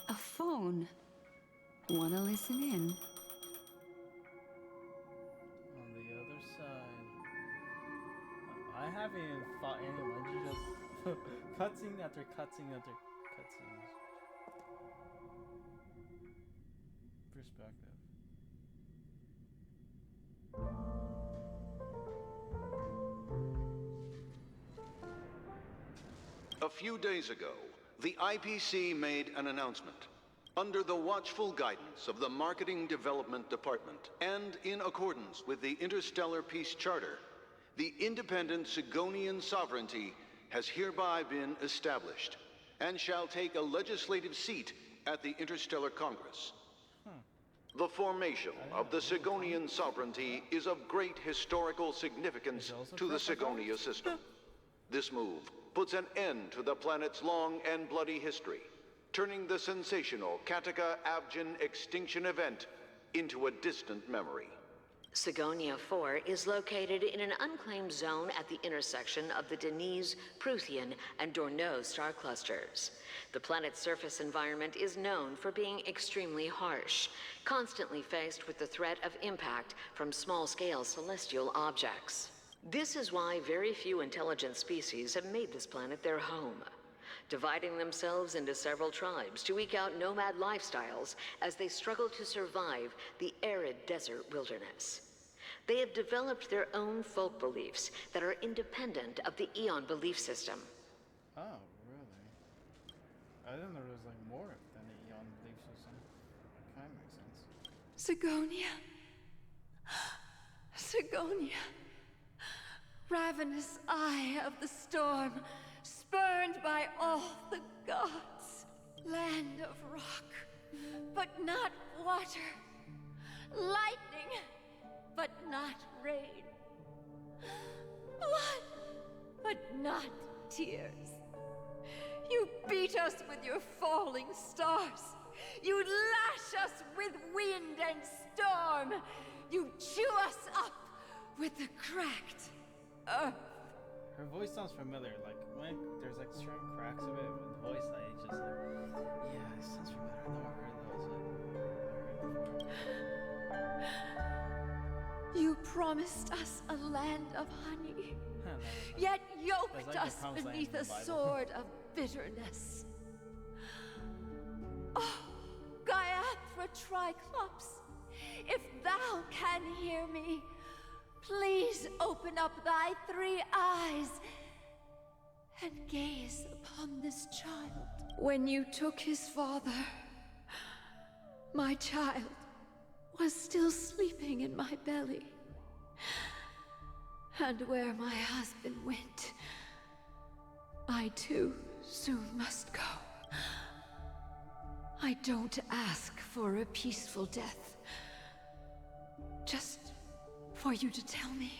Speaker 3: A phone. Wanna listen in?
Speaker 1: On the other side. I haven't even fought anyone. You just cutscene after cutscene after cutscenes. Perspective.
Speaker 12: A few days ago, the IPC made an announcement. Under the watchful guidance of the Marketing Development Department, and in accordance with the Interstellar Peace Charter, the independent Sigonian sovereignty has hereby been established, and shall take a legislative seat at the Interstellar Congress. The formation of the Sigonian sovereignty is of great historical significance to the Sigonia system. This move puts an end to the planet's long and bloody history, turning the sensational Kataka-Avgin extinction event into a distant memory.
Speaker 13: Sigonia 4 is located in an unclaimed zone at the intersection of the Denise, Prothean, and Dorneau star clusters. The planet's surface environment is known for being extremely harsh, constantly faced with the threat of impact from small-scale celestial objects. This is why very few intelligent species have made this planet their home, dividing themselves into several tribes to eke out nomad lifestyles as they struggle to survive the arid desert wilderness. They have developed their own folk beliefs that are independent of the Eon belief system.
Speaker 1: Oh, really? I didn't know there was like more than the Eon belief system. Kind of makes sense.
Speaker 14: Sigonia. Sigonia. Ravenous eye of the storm, spurned by all the gods. Land of rock, but not water. Lightning, but not rain. Blood, but not tears. You beat us with your falling stars. You lash us with wind and storm. You chew us up with the cracked earth.
Speaker 1: Her voice sounds familiar, like when there's like certain cracks of it with the voice, like it's just like, yeah, it sounds familiar. I know I heard those.
Speaker 14: You promised us a land of honey, yet yoked
Speaker 1: like
Speaker 14: us beneath a sword of bitterness. Oh, Gaiathra Triclops, if thou can hear me, please open up thy 3 eyes and gaze upon this child. When you took his father, my child was still sleeping in my belly. And where my husband went, I too soon must go. I don't ask for a peaceful death, just for you to tell me,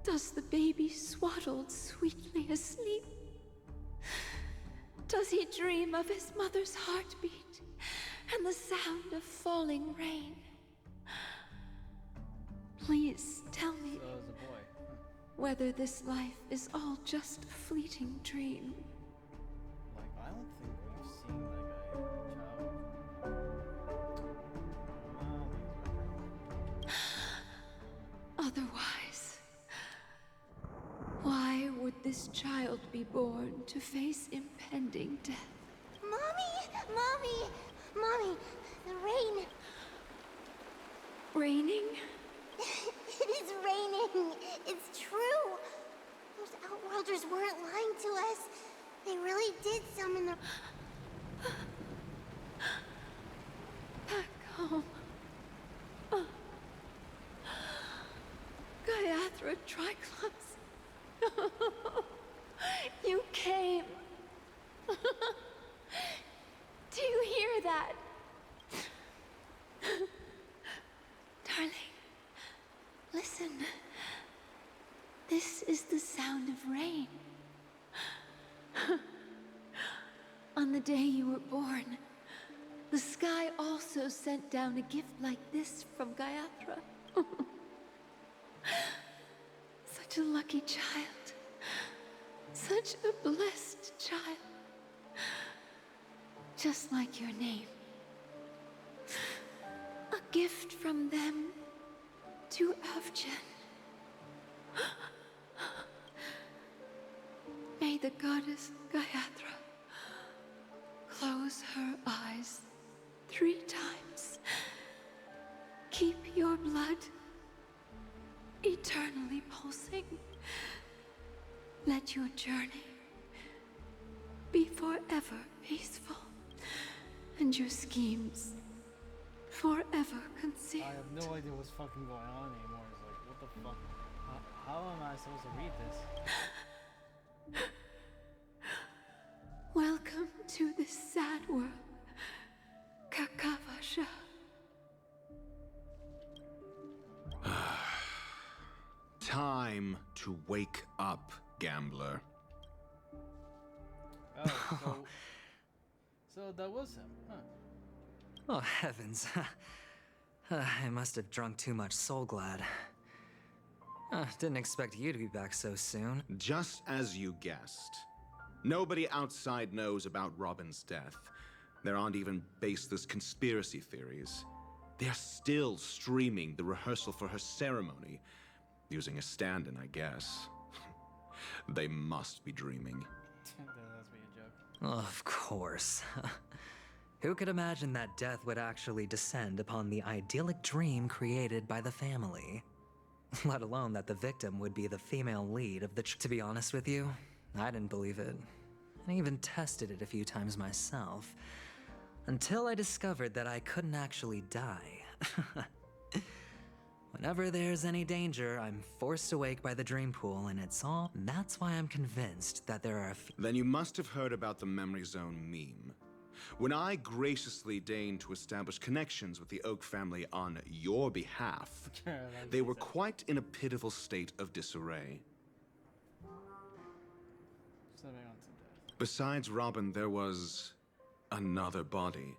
Speaker 14: does the baby swaddled sweetly asleep? Does he dream of his mother's heartbeat and the sound of falling rain? Please tell me
Speaker 1: So it was a boy.
Speaker 14: whether this life is all just a fleeting dream.
Speaker 1: Like, I don't think we've seen like a child.
Speaker 14: Otherwise, why would this child be born to face impending death?
Speaker 6: Mommy! Mommy! Mommy! The rain!
Speaker 14: Raining?
Speaker 6: It is raining! It's true! Those Outworlders weren't lying to us. They really did summon the...
Speaker 14: Back home. Gaiathra Triclops. You came. Do you hear that? Darling, listen. This is the sound of rain. On the day you were born, the sky also sent down a gift like this from Gaiathra. Such a lucky child. Such a blessed child. Just like your name. A gift from them to Avgen. May the goddess Gaiathra close her eyes 3 times. Keep your blood eternally pulsing. Let your journey be forever peaceful, and your schemes forever concealed.
Speaker 1: I have no idea what's fucking going on anymore. It's like, what the fuck? How am I supposed to read this?
Speaker 14: Welcome to this sad world, Kakavasha.
Speaker 15: Time to wake up, gambler.
Speaker 1: Oh, so that was him, huh?
Speaker 2: Oh, heavens. I must have drunk too much Soul Glad. Didn't expect you to be back so soon.
Speaker 15: Just as you guessed. Nobody outside knows about Robin's death. There aren't even baseless conspiracy theories. They're still streaming the rehearsal for her ceremony, using a stand-in, I guess. They must be dreaming.
Speaker 1: That must be a joke.
Speaker 2: Of course. Who could imagine that death would actually descend upon the idyllic dream created by the family? Let alone that the victim would be the female lead of the To be honest with you, I didn't believe it. I even tested it a few times myself. Until I discovered that I couldn't actually die. Whenever there's any danger, I'm forced awake by the dream pool, and that's why I'm convinced that there are
Speaker 15: Then you must have heard about the Memory Zone meme. When I graciously deigned to establish connections with the Oak family on your behalf, they were quite in a pitiful state of disarray. Besides Robin, there was another body.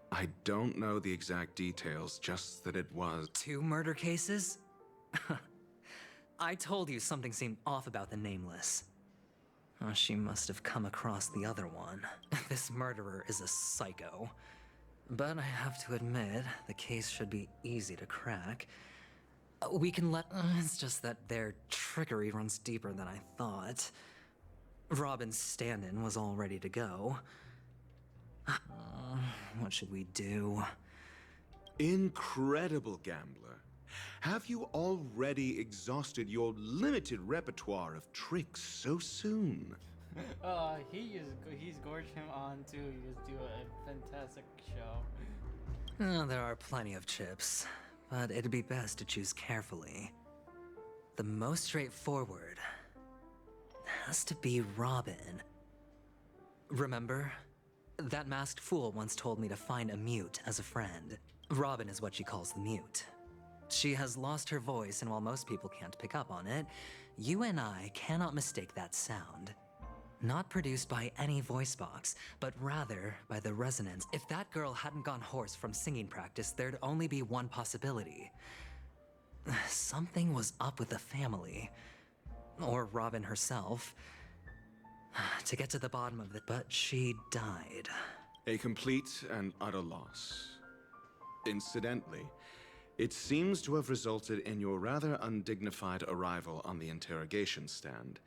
Speaker 15: I don't know the exact details, just that it was...
Speaker 2: 2 murder cases? I told you something seemed off about the Nameless. Oh, she must have come across the other one. This murderer is a psycho. But I have to admit, the case should be easy to crack. We can let... It's just that their trickery runs deeper than I thought. Robin's stand-in was all ready to go. What should we do?
Speaker 15: Incredible, gambler. Have you already exhausted your limited repertoire of tricks so soon?
Speaker 1: He's gorged him on too. He just do a fantastic show.
Speaker 2: There are plenty of chips, but it'd be best to choose carefully. The most straightforward has to be Robin. Remember? That masked fool once told me to find a mute as a friend. Robin is what she calls the mute. She has lost her voice, and while most people can't pick up on it, you and I cannot mistake that sound. Not produced by any voice box, but rather by the resonance. If that girl hadn't gone hoarse from singing practice, there'd only be one possibility. Something was up with the family. Or Robin herself. To get to the bottom of it, but she died.
Speaker 15: A complete and utter loss. Incidentally, it seems to have resulted in your rather undignified arrival on the interrogation stand.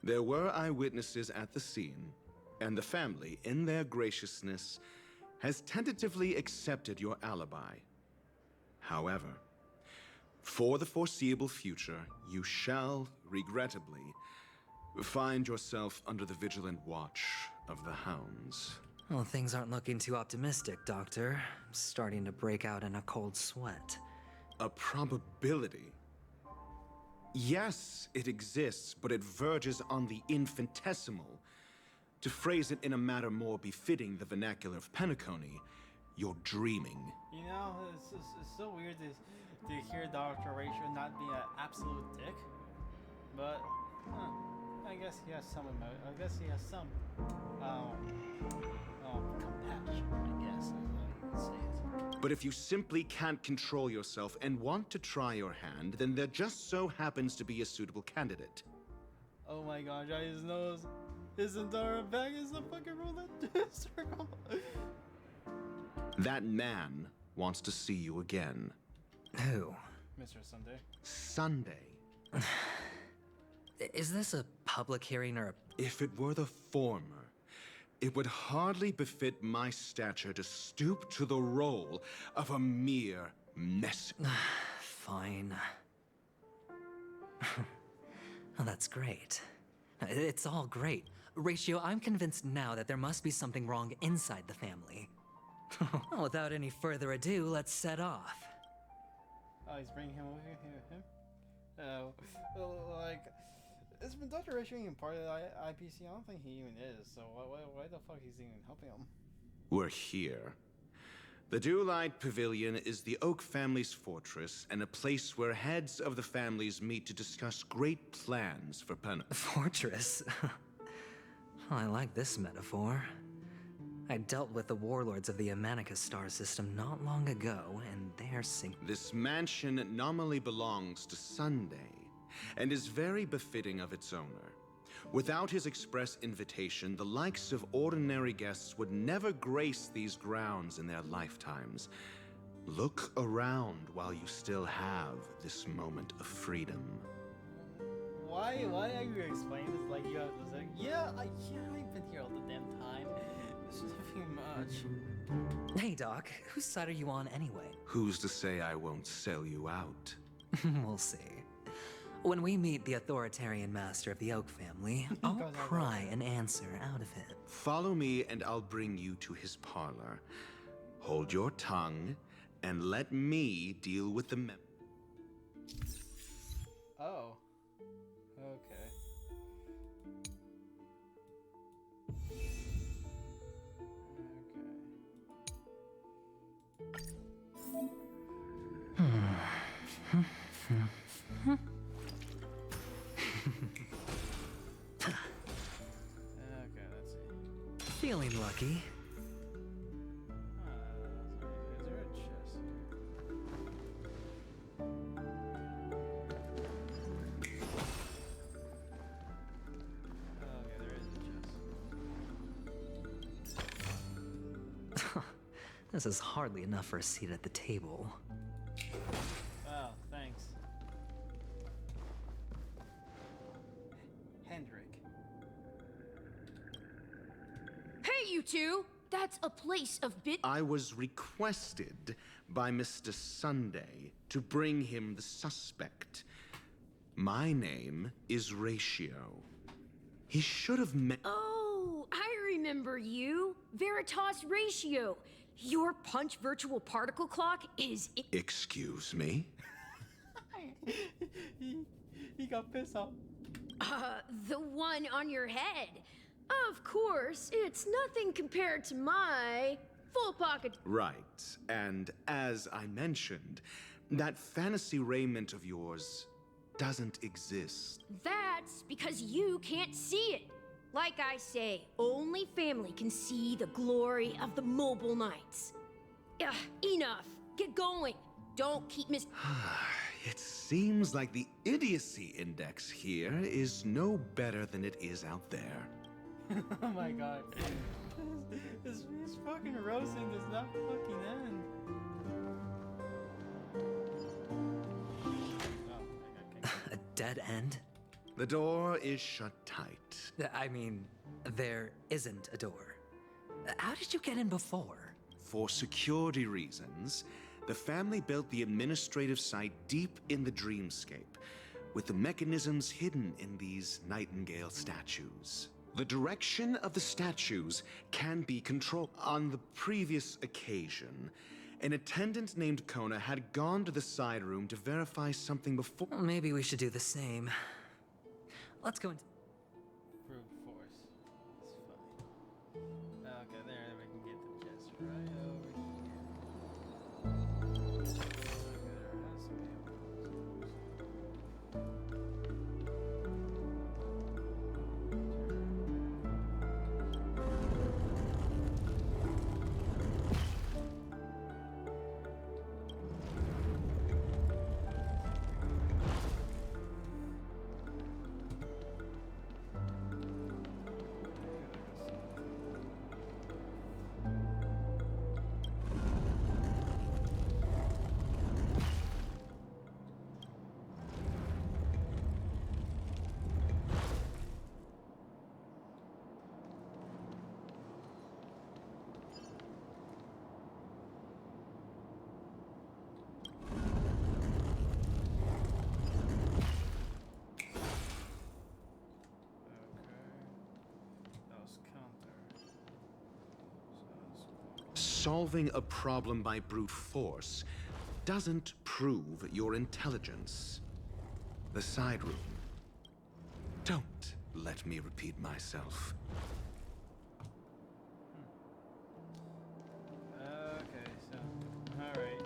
Speaker 15: There were eyewitnesses at the scene, and the family, in their graciousness, has tentatively accepted your alibi. However, for the foreseeable future, you shall, regrettably, find yourself under the vigilant watch of the hounds.
Speaker 2: Well, things aren't looking too optimistic, Doctor. I'm starting to break out in a cold sweat.
Speaker 15: A probability? Yes, it exists, but it verges on the infinitesimal. To phrase it in a manner more befitting the vernacular of Penacony, you're dreaming.
Speaker 1: You know, it's so weird to hear Dr. Ratio not be an absolute dick. But, I guess he has some compassion, I guess, is how you could say it.
Speaker 15: But if you simply can't control yourself and want to try your hand, then there just so happens to be a suitable candidate.
Speaker 1: Oh my gosh, I just know his entire bag is a fucking roulette circle.
Speaker 15: That man wants to see you again.
Speaker 2: Who?
Speaker 1: Mr. Sunday.
Speaker 15: Sunday.
Speaker 2: Is this a public hearing or a...
Speaker 15: If it were the former, it would hardly befit my stature to stoop to the role of a mere messenger.
Speaker 2: Fine. Oh, that's great. It's all great. Ratio, I'm convinced now that there must be something wrong inside the family. Without any further ado, let's set off.
Speaker 1: Oh, he's bringing him over here. Like, it's been Dr. Ratio even part of the IPC? I don't think he even is, so why the fuck he's even helping him?
Speaker 15: We're here. The Dewlight Pavilion is the Oak family's fortress and a place where heads of the families meet to discuss great plans for Penacony.
Speaker 2: Fortress? I like this metaphor. I dealt with the warlords of the Amanicus star system not long ago, and they're
Speaker 15: This mansion nominally belongs to Sunday, and is very befitting of its owner. Without his express invitation, the likes of ordinary guests would never grace these grounds in their lifetimes. Look around while you still have this moment of freedom.
Speaker 1: Why are you explaining this like you have to say, yeah, I've been here all the damn time. This is nothing much.
Speaker 2: Hey, Doc, whose side are you on anyway?
Speaker 15: Who's to say I won't sell you out?
Speaker 2: We'll see. When we meet the authoritarian master of the Oak family, I'll pry an answer out of him.
Speaker 15: Follow me and I'll bring you to his parlor. Hold your tongue and let me deal with the
Speaker 1: Oh. Okay. Okay, let's see.
Speaker 2: Feeling lucky.
Speaker 1: Is there a chest okay, there is a chest.
Speaker 2: This is hardly enough for a seat at the table.
Speaker 1: Oh, thanks. Hendrik.
Speaker 16: Hey, you two! That's a place of
Speaker 15: I was requested by Mr. Sunday to bring him the suspect. My name is Ratio. He should have met.
Speaker 16: Oh, I remember you. Veritas Ratio. Your punch virtual particle clock is...
Speaker 15: Excuse me?
Speaker 1: he got pissed off.
Speaker 16: The one on your head. Of course, it's nothing compared to my full pocket.
Speaker 15: Right, and as I mentioned, that fantasy raiment of yours doesn't exist.
Speaker 16: That's because you can't see it. Like I say, only family can see the glory of the mobile nights. Ugh, enough. Get going. Don't keep
Speaker 15: It seems like the idiocy index here is no better than it is out there.
Speaker 1: Oh my god. This fucking roasting does not fucking end.
Speaker 2: A dead end?
Speaker 15: The door is shut tight.
Speaker 2: I mean, there isn't a door. How did you get in before?
Speaker 15: For security reasons, the family built the administrative site deep in the dreamscape, with the mechanisms hidden in these nightingale statues. The direction of the statues can be controlled. On the previous occasion, an attendant named Kona had gone to the side room to verify something before.
Speaker 2: Well, maybe we should do the same. Let's go into...
Speaker 1: Brute force. It's fine. Okay, there we can get the chest right over here. Okay, there has to be
Speaker 15: solving a problem by brute force doesn't prove your intelligence. The side room. Don't let me repeat myself.
Speaker 1: Okay, so, alright.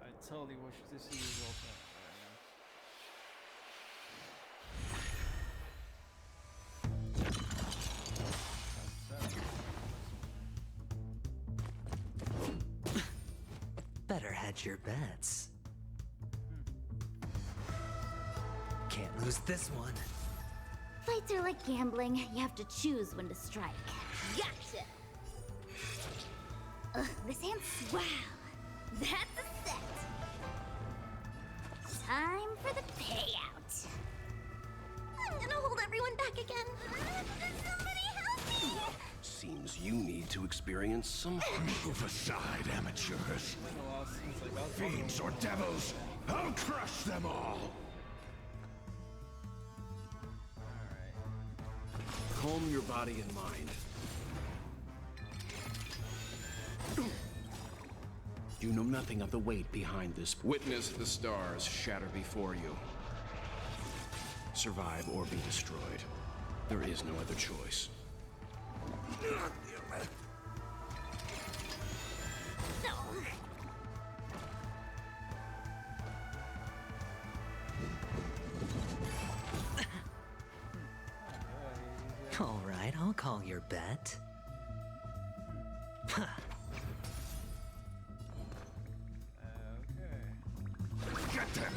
Speaker 1: I totally wish to see these roll up
Speaker 2: Better hedge your bets. Can't lose this one.
Speaker 6: Fights are like gambling. You have to choose when to strike. Gotcha! Ugh, this hand's wow. That's a set. Time for the payout. I'm gonna hold everyone back again. Somebody help me!
Speaker 9: Seems you need to experience some...
Speaker 8: Move aside, amateurs. Fiends or devils, I'll crush them all.
Speaker 9: Calm your body and mind. You know nothing of the weight behind this. Witness the stars shatter before you. Survive or be destroyed. There is no other choice.
Speaker 2: All right, I'll call your bet.
Speaker 8: Get them!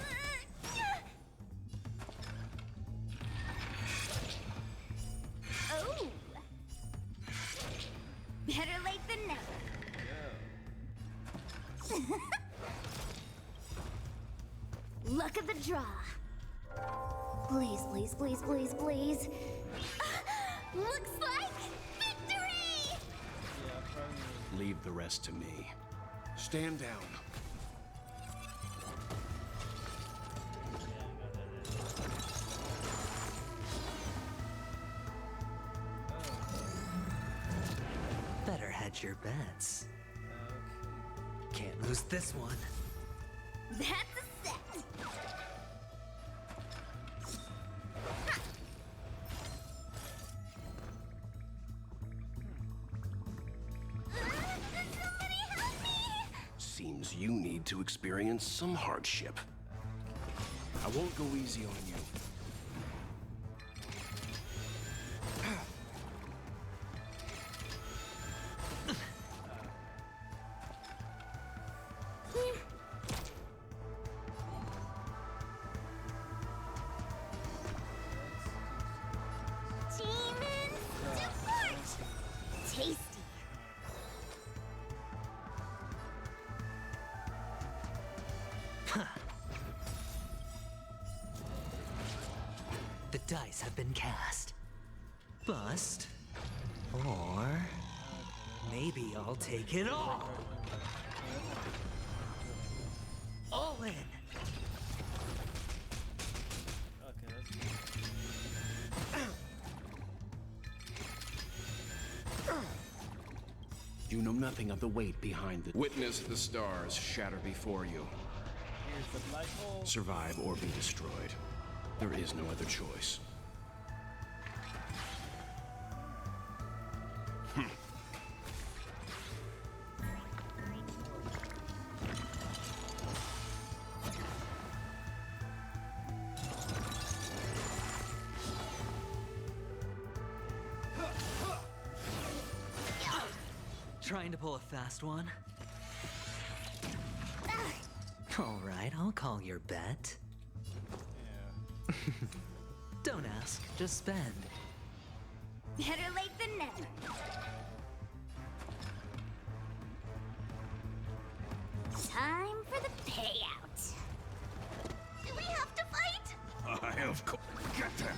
Speaker 6: Oh! Better late than never. Look at the draw. Please, please, please, please, please. Looks like victory!
Speaker 9: Leave the rest to me. Stand down.
Speaker 2: Better hedge your bets. Can't lose this one.
Speaker 6: That's a set. Somebody help me!
Speaker 9: Seems you need to experience some hardship. I won't go easy on you.
Speaker 6: Demons depart! Tasty.
Speaker 2: The dice have been cast. Bust. Or maybe I'll take it all. All in.
Speaker 9: You know nothing of the weight behind the... Witness the stars shatter before you.
Speaker 1: Here's the black hole.
Speaker 9: Survive or be destroyed. There is no other choice.
Speaker 2: Trying to pull a fast one? All right, I'll call your bet.
Speaker 1: Yeah.
Speaker 2: Don't ask, just spend.
Speaker 6: Better late than never. Time for the payout. Do we have to fight?
Speaker 8: Of course. Get them.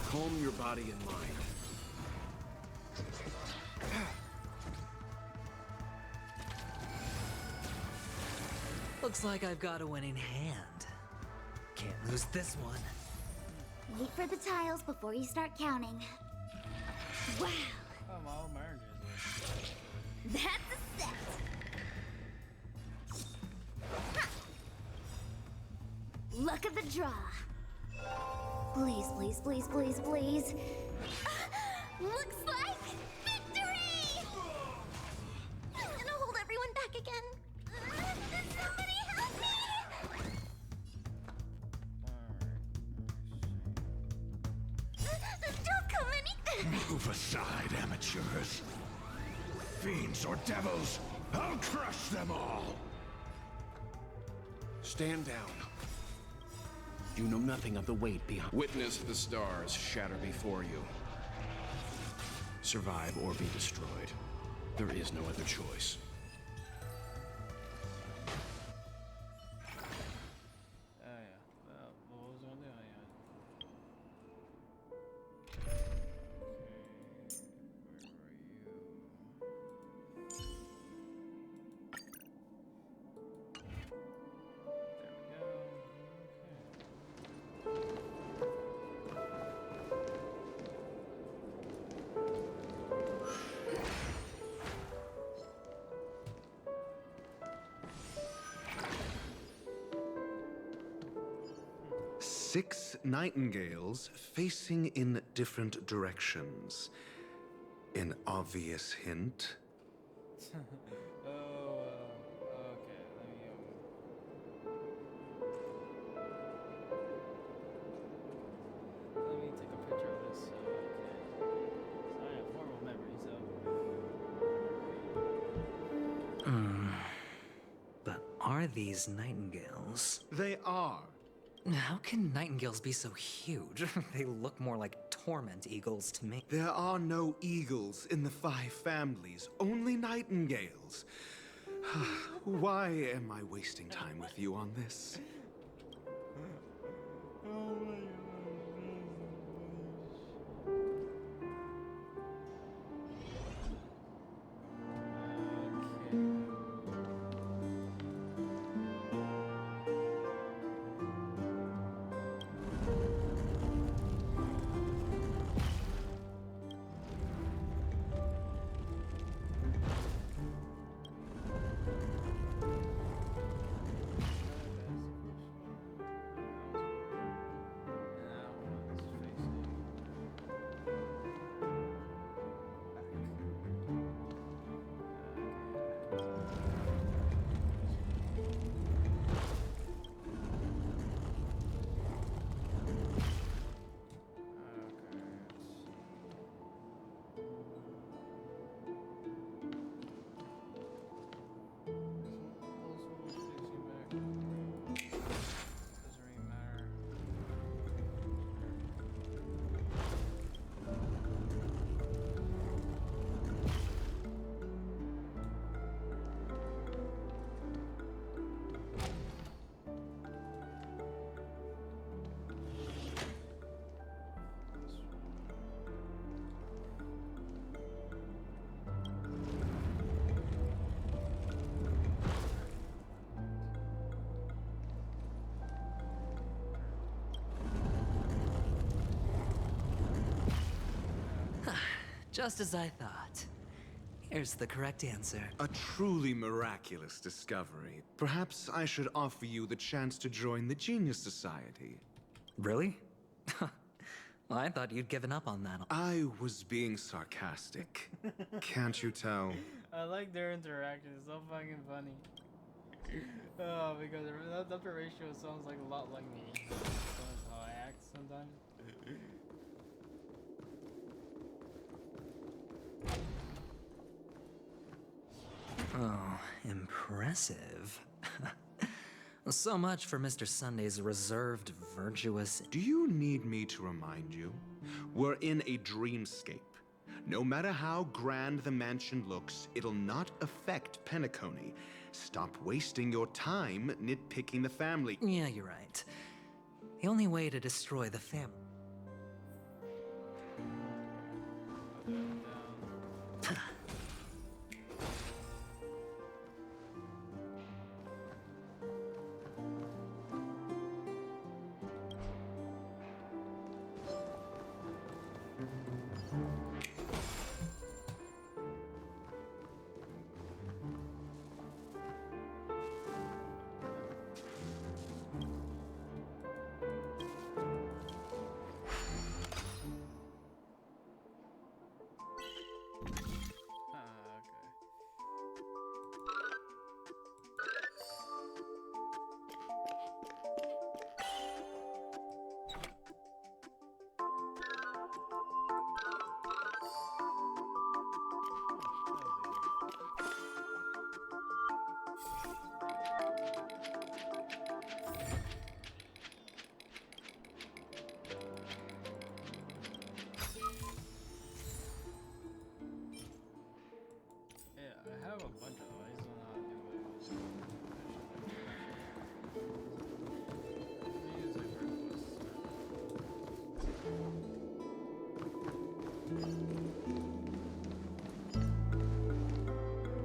Speaker 9: Calm your body and mind.
Speaker 2: Looks like I've got a winning hand. Can't lose this one.
Speaker 6: Wait for the tiles before you start counting. Wow,
Speaker 1: Oh, my old marriage is
Speaker 6: that's a set. Ha! Look at the draw. Please, please, please, please, please. Looks like victory! I'm gonna hold everyone back again. Somebody help me! Don't come any.
Speaker 8: Move aside, amateurs. Fiends or devils, I'll crush them all.
Speaker 9: Stand down. You know nothing of the weight behind. Witness the stars shatter before you. Survive or be destroyed. There is no other choice.
Speaker 1: Oh yeah. What was I gonna do? Oh, yeah.
Speaker 15: Six nightingales facing in different directions. An obvious hint.
Speaker 1: Oh, okay. Let me take a picture of this. I have horrible memory, so.
Speaker 2: But are these nightingales?
Speaker 15: They are.
Speaker 2: How can nightingales be so huge? They look more like torment eagles to me.
Speaker 15: There are no eagles in the 5 families, only nightingales. Why am I wasting time with you on this?
Speaker 1: Oh my god.
Speaker 2: Just as I thought. Here's the correct answer.
Speaker 15: A truly miraculous discovery. Perhaps I should offer you the chance to join the Genius Society.
Speaker 2: Really? Well, I thought you'd given up on that.
Speaker 15: I was being sarcastic. Can't you tell?
Speaker 1: I like their interaction. It's so fucking funny. Oh, because the ratio sounds like a lot like me. That's how I act sometimes.
Speaker 2: Oh, impressive. So much for Mr. Sunday's reserved, virtuous...
Speaker 15: Do you need me to remind you? We're in a dreamscape. No matter how grand the mansion looks, it'll not affect Penacony. Stop wasting your time nitpicking the family.
Speaker 2: Yeah, you're right. The only way to destroy the family...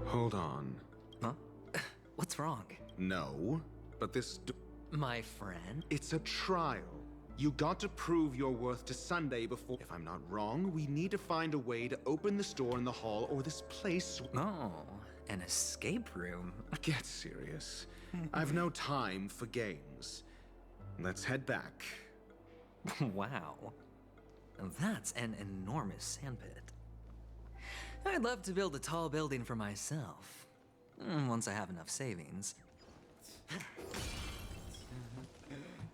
Speaker 15: Hold on.
Speaker 2: Huh? What's wrong?
Speaker 15: No, but this...
Speaker 2: My friend?
Speaker 15: It's a trial. You got to prove your worth to Sunday before... If I'm not wrong, we need to find a way to open the store in the hall or this place...
Speaker 2: Oh, an escape room.
Speaker 15: Get serious. I've no time for games. Let's head back.
Speaker 2: Wow. That's an enormous sandpit. I'd love to build a tall building for myself. Once I have enough savings.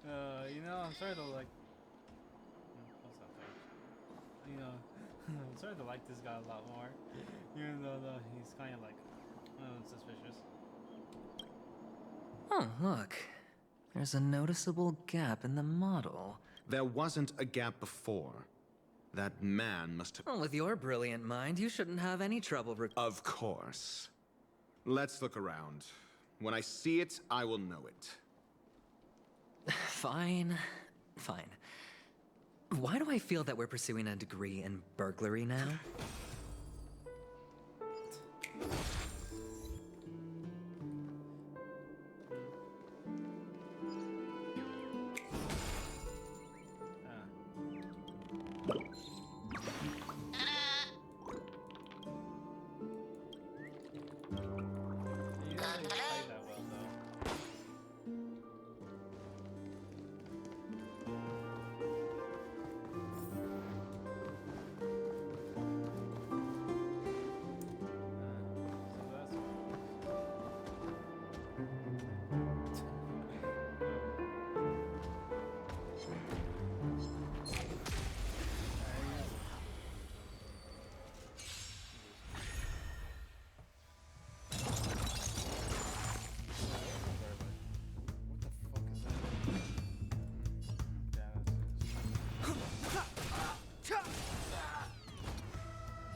Speaker 1: You know, I'm starting to like... You know, I'm starting to like this guy a lot more. Even though he's kind of like... suspicious.
Speaker 2: Oh, look. There's a noticeable gap in the model.
Speaker 15: There wasn't a gap before. That man must have...
Speaker 2: Well, with your brilliant mind, you shouldn't have any trouble
Speaker 15: Of course. Let's look around. When I see it, I will know it.
Speaker 2: Fine. Fine. Why do I feel that we're pursuing a degree in burglary now?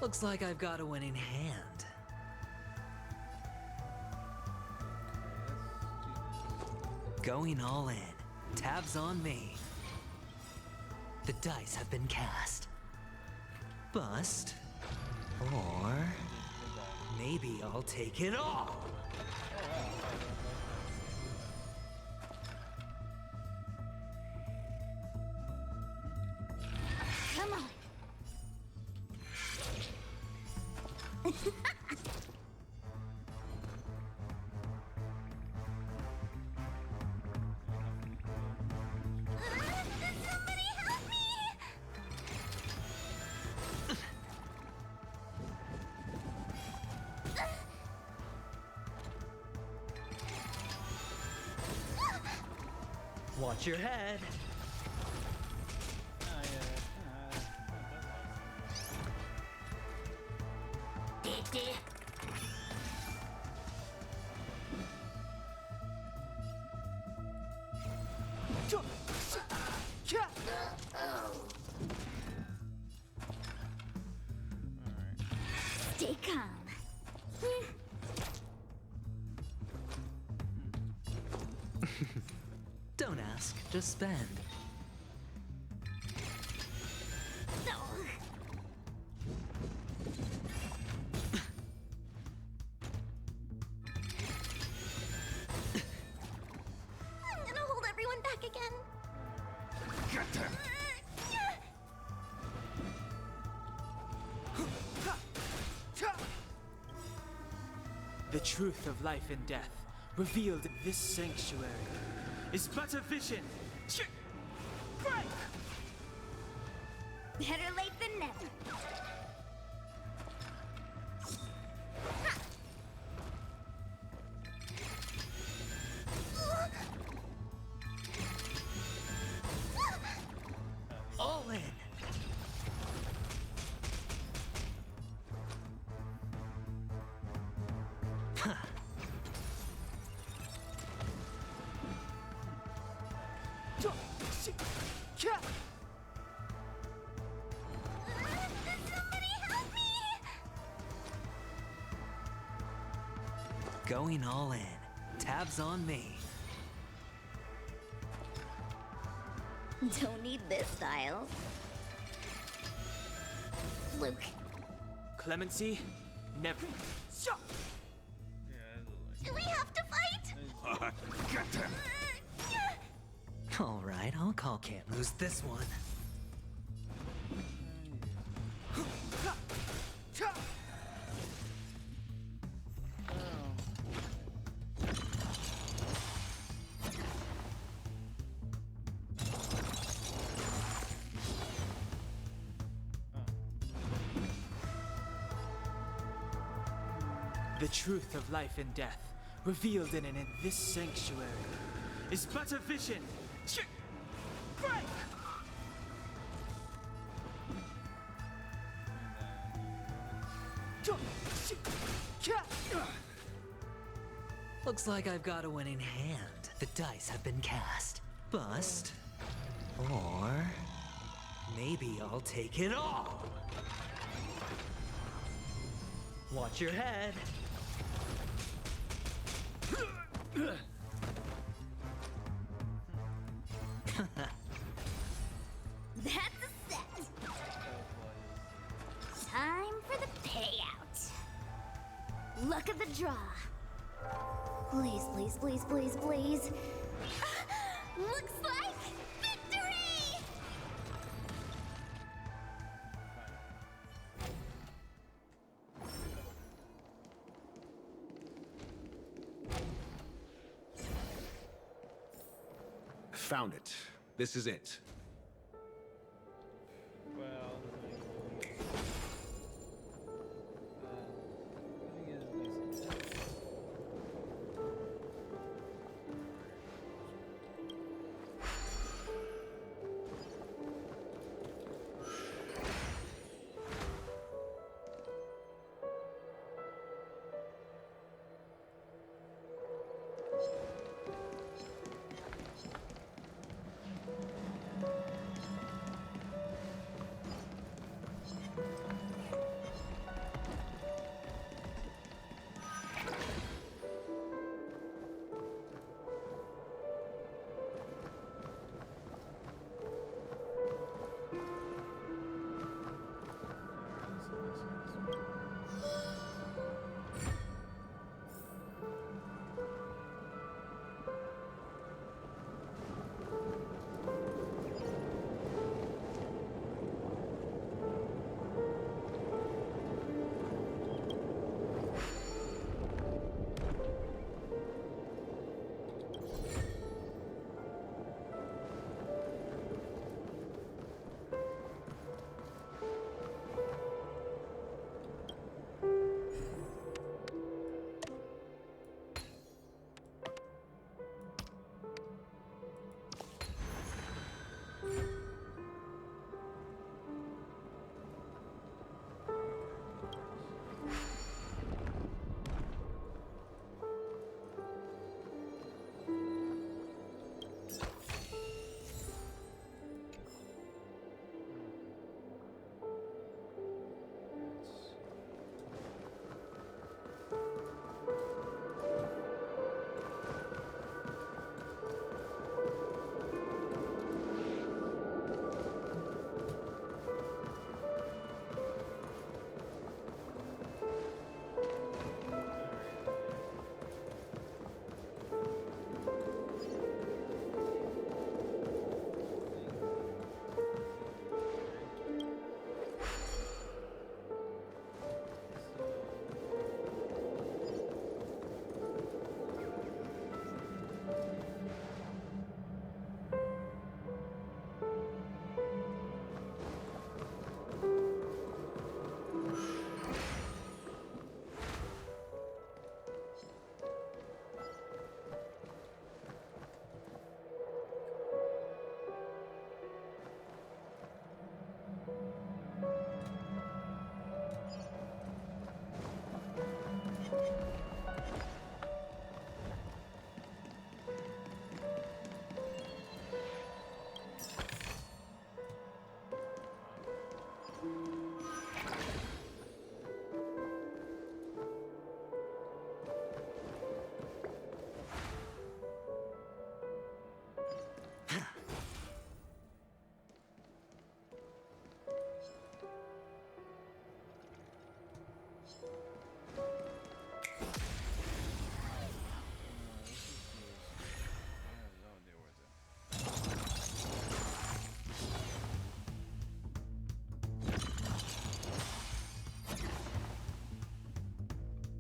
Speaker 2: Looks like I've got a winning hand. Going all in. Tabs on me. The dice have been cast. Bust. Or maybe I'll take it all.
Speaker 6: Come on. Somebody help me!
Speaker 2: Watch your head.
Speaker 6: Stay calm.
Speaker 2: Don't ask, just spend.
Speaker 6: I'm gonna hold everyone back again.
Speaker 8: Get them!
Speaker 17: The truth of life and death, revealed in this sanctuary, is but a vision. Break!
Speaker 6: Better late than never.
Speaker 2: All in. Going all in. Tabs on me.
Speaker 6: Don't need this, Styles. Luke.
Speaker 17: Clemency, never.
Speaker 6: Do we have to fight?
Speaker 8: Get them!
Speaker 2: All right, I'll call can't lose this one.
Speaker 17: The truth of life and death, revealed in this sanctuary, is but a vision. Break!
Speaker 2: Looks like I've got a winning hand. The dice have been cast. Bust. Or maybe I'll take it all. Watch your head.
Speaker 18: That's a set. Time for the payout. Luck of the draw. Please, please, please, please, please. Looks like victory!
Speaker 15: Found it. This is it.
Speaker 1: Well,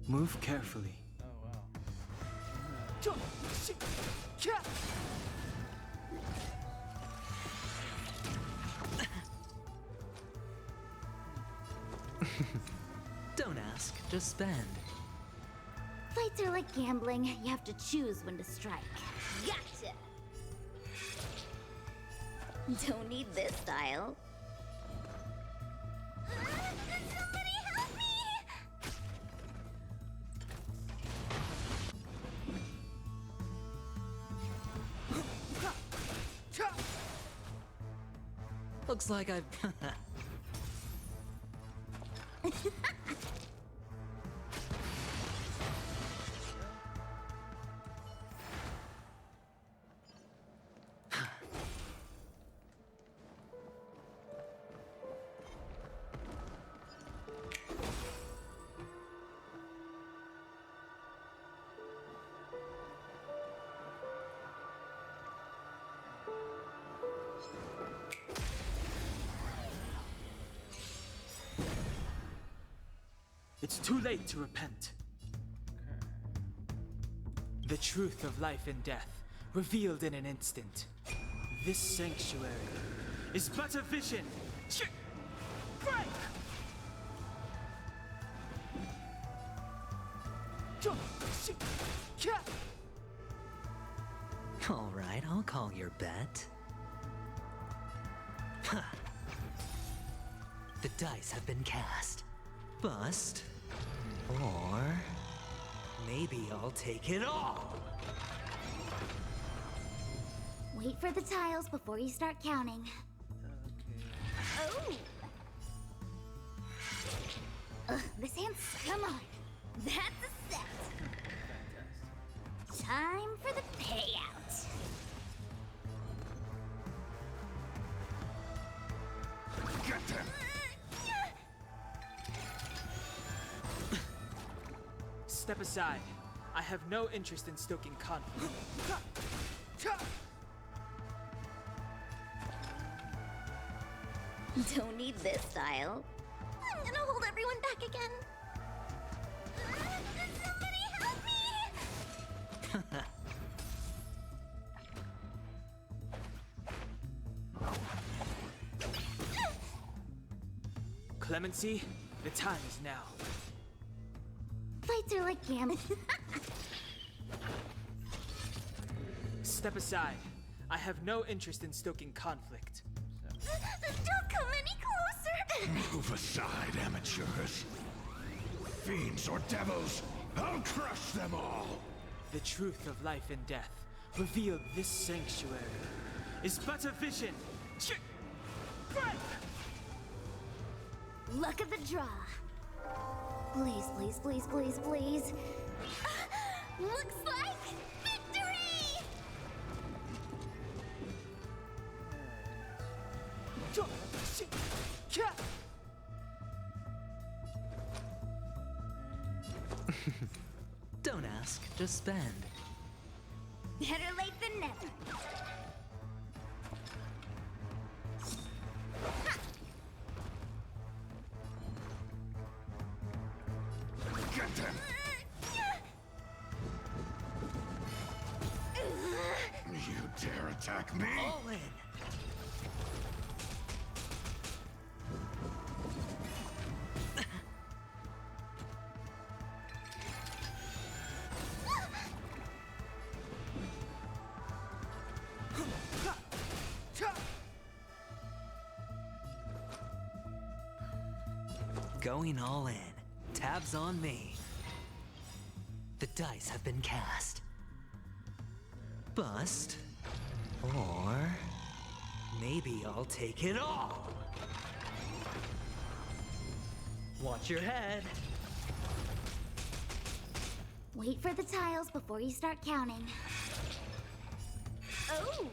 Speaker 17: Move carefully.
Speaker 1: oh wow.
Speaker 2: Don't ask, just spend.
Speaker 18: Fights are like gambling. You have to choose when to strike. Gotcha! Don't need this style. Somebody help me!
Speaker 2: Looks like I've...
Speaker 17: It's too late to repent. The truth of life and death, revealed in an instant. This sanctuary is but a vision. Break!
Speaker 2: All right, I'll call your bet. Huh. The dice have been cast. Bust. Or maybe I'll take it all.
Speaker 18: Wait for the tiles before you start counting. Oh! This hand's... Come on. That's a set. Time for the payout.
Speaker 8: Get them!
Speaker 17: Step aside. I have no interest in stoking conflict.
Speaker 18: Don't need this style. I'm gonna hold everyone back again. Somebody help me!
Speaker 17: Clemency, the time is now.
Speaker 18: Fights are like gambling.
Speaker 17: Step aside. I have no interest in stoking conflict.
Speaker 18: Don't come any closer!
Speaker 8: Move aside, amateurs. Fiends or devils, I'll crush them all!
Speaker 17: The truth of life and death, revealed this sanctuary, is but a vision. Break!
Speaker 18: Luck of the draw. Please, please, please, please, please. Looks like victory!
Speaker 2: Don't ask, just spend.
Speaker 18: Better late than never.
Speaker 8: Get them! You dare attack me?
Speaker 2: All in. Going all in. Tabs on me. The dice have been cast. Bust. Or maybe I'll take it all. Watch your head.
Speaker 18: Wait for the tiles before you start counting. Oh!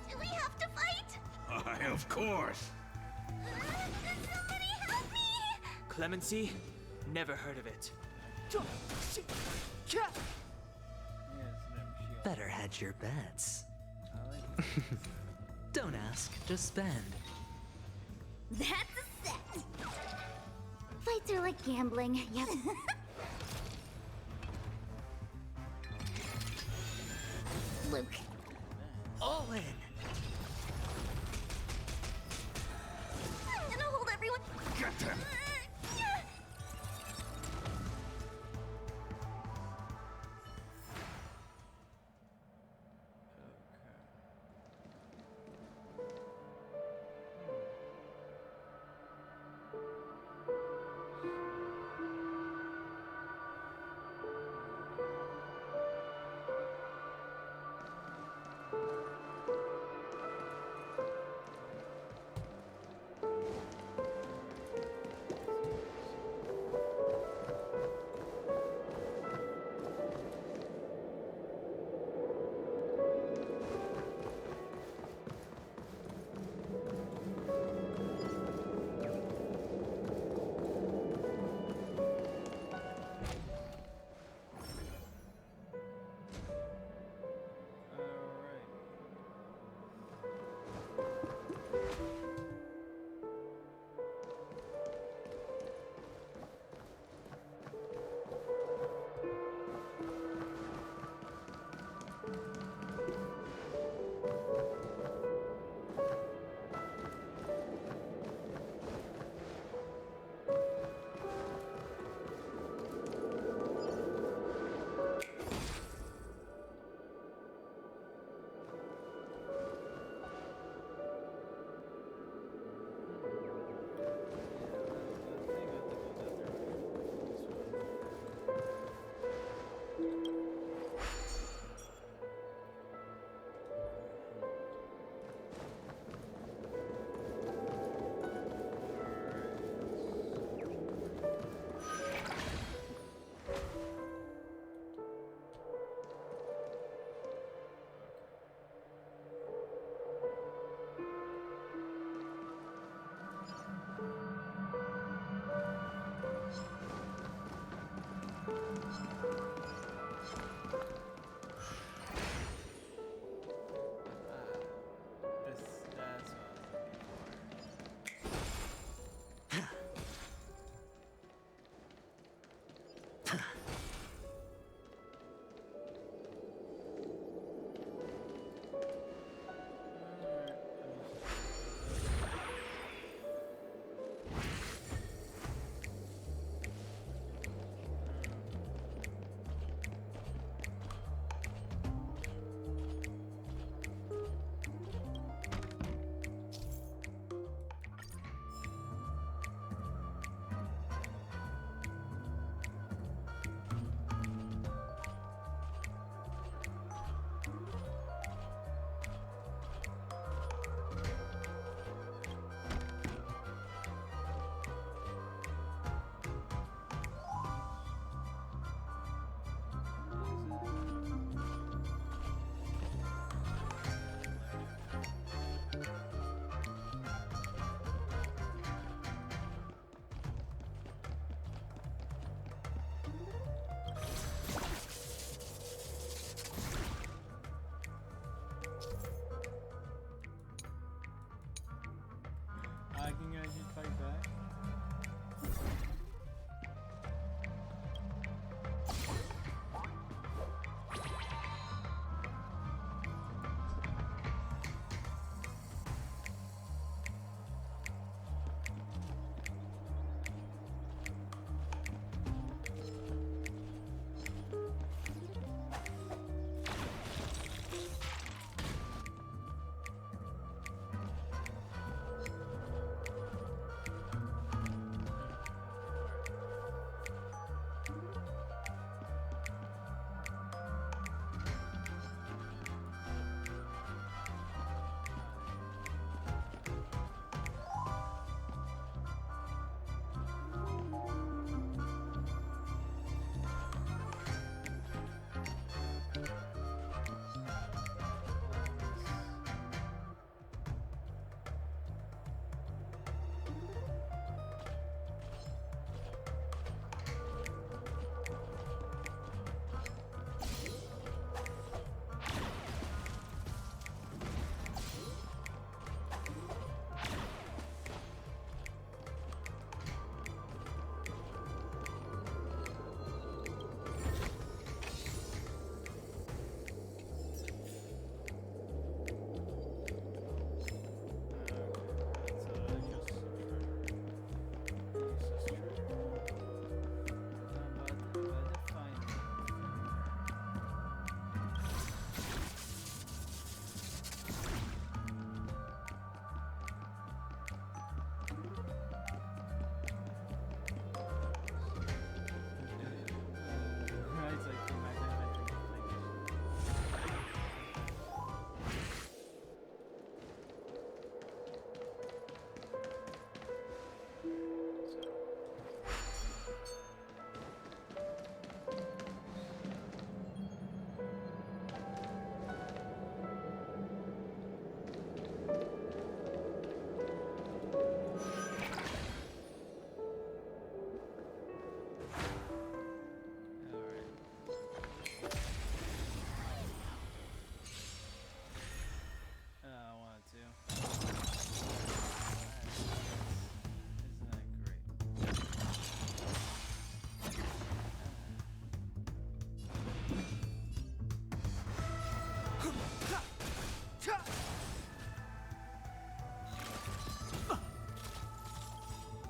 Speaker 18: Do we have to fight?
Speaker 8: Of course!
Speaker 18: Somebody help me!
Speaker 17: Clemency? Never heard of it.
Speaker 2: Better hedge your bets. Don't ask, just spend.
Speaker 18: That's a set! Fights are like gambling. Yep. Luke.
Speaker 2: All in.
Speaker 18: I'm gonna hold everyone.
Speaker 8: Get them!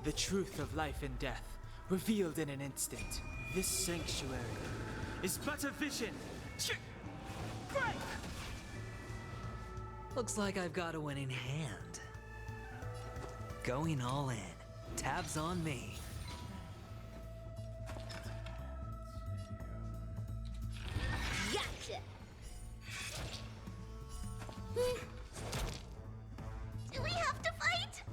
Speaker 17: The truth of life and death, revealed in an instant. This sanctuary is but a vision. Break!
Speaker 2: Looks like I've got a winning hand. Going all in. Tabs on me.
Speaker 18: Gotcha! Do we have to fight?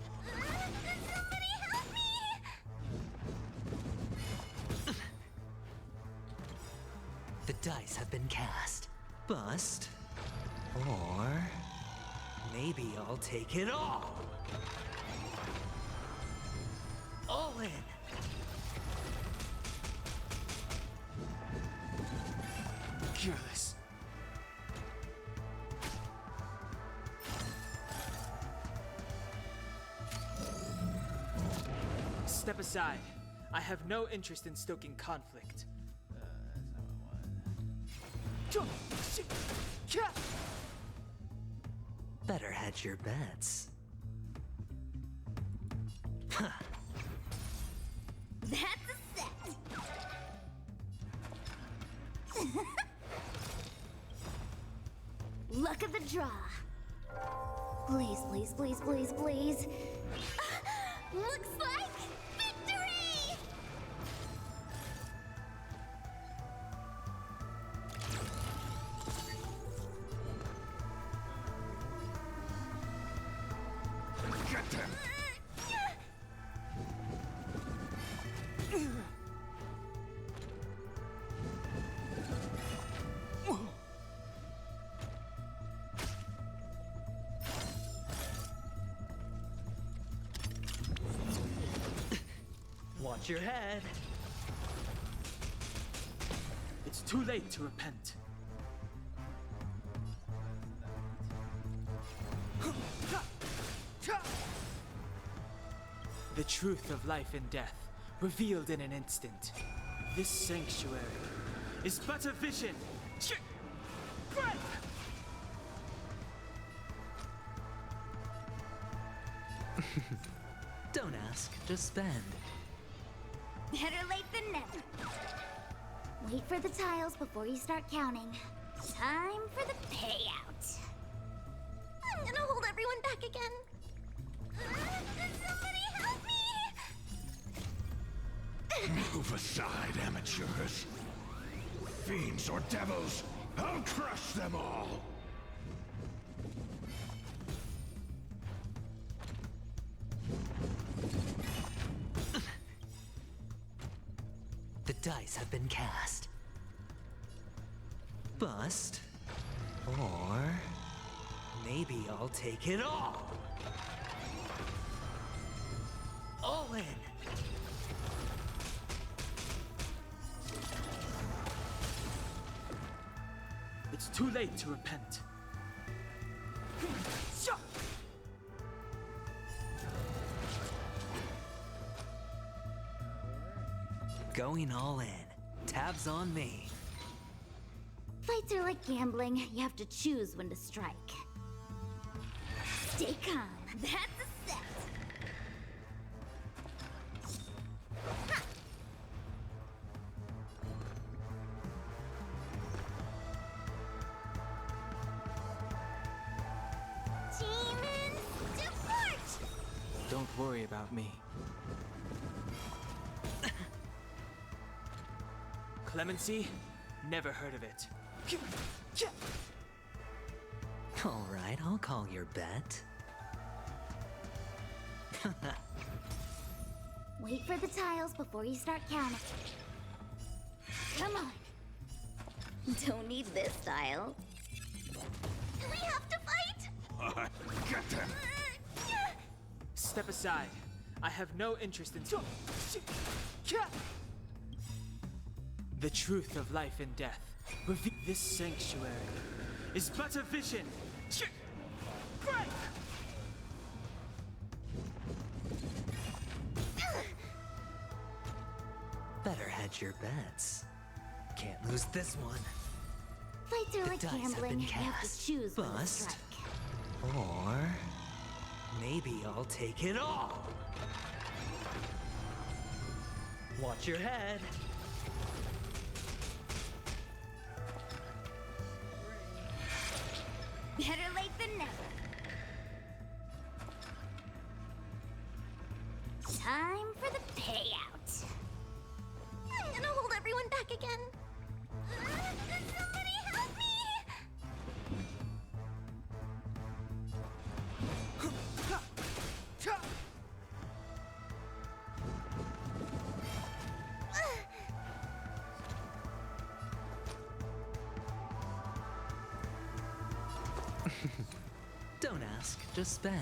Speaker 18: Somebody help me!
Speaker 2: The dice have been cast. Bust. Or maybe I'll take it all. All in.
Speaker 17: Careless. Step aside. I have no interest in stoking conflict.
Speaker 2: Better hedge your bets.
Speaker 18: That's a set! Luck of the draw. Please, please, please, please, please. Looks like victory!
Speaker 8: Get them!
Speaker 2: Watch your head.
Speaker 17: It's too late to repent. The truth of life and death, revealed in an instant. This sanctuary is but a vision. Break!
Speaker 2: Don't ask, just spend.
Speaker 18: Better late than never. Wait for the tiles before you start counting. Time for the payout. I'm gonna hold everyone back again. Somebody help me!
Speaker 8: Move aside, amateurs. Fiends or devils, I'll crush them all!
Speaker 2: The dice have been cast. Bust. Or maybe I'll take it all. All in.
Speaker 17: It's too late to repent.
Speaker 2: Going all in. Tabs on me.
Speaker 18: Fights are like gambling. You have to choose when to strike. Stay calm. That's a set. Ha! Demons, depart!
Speaker 17: Don't worry about me. Clemency? Never heard of it.
Speaker 2: All right, I'll call your bet.
Speaker 18: Wait for the tiles before you start counting. Come on. Don't need this tile. Do we have to fight?
Speaker 8: Get them!
Speaker 17: Step aside. I have no interest in... The truth of life and death. This sanctuary is but a vision. Break!
Speaker 2: Better hedge your bets. Can't lose this one.
Speaker 18: Fights are
Speaker 2: The
Speaker 18: like
Speaker 2: dice have
Speaker 18: gambling.
Speaker 2: been
Speaker 18: You have to
Speaker 2: cast.
Speaker 18: choose when to
Speaker 2: Bust.
Speaker 18: strike.
Speaker 2: Or maybe I'll take it all. Watch your head.
Speaker 18: Better late than never. Time for the payout. I'm gonna hold everyone back again. Somebody help me!
Speaker 2: Don't ask, just spend.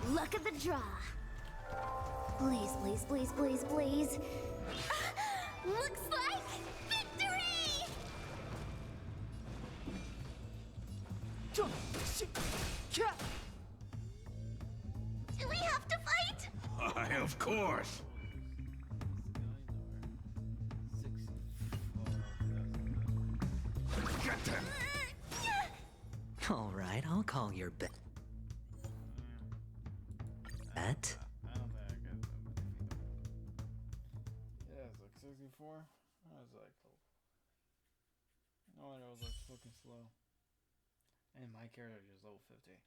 Speaker 18: Luck of the draw. Please, please, please, please, please. Looks like victory! Do we have to fight?
Speaker 8: Why, of course. Get them.
Speaker 2: All right, I'll call your bet. Bet?
Speaker 1: I don't think I get that. Yeah, it's like 64. I was like, no wonder I was like fucking slow. And my character just level 50.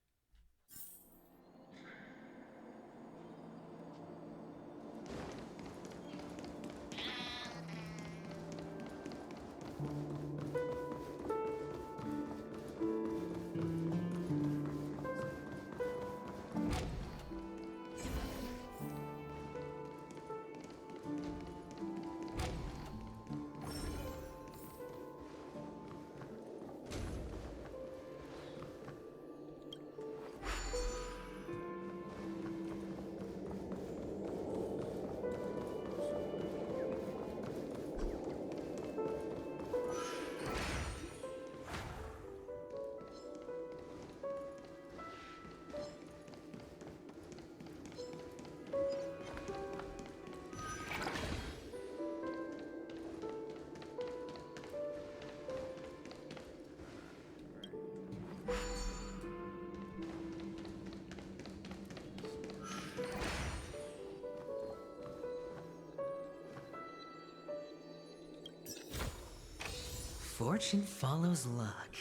Speaker 2: Fortune follows luck,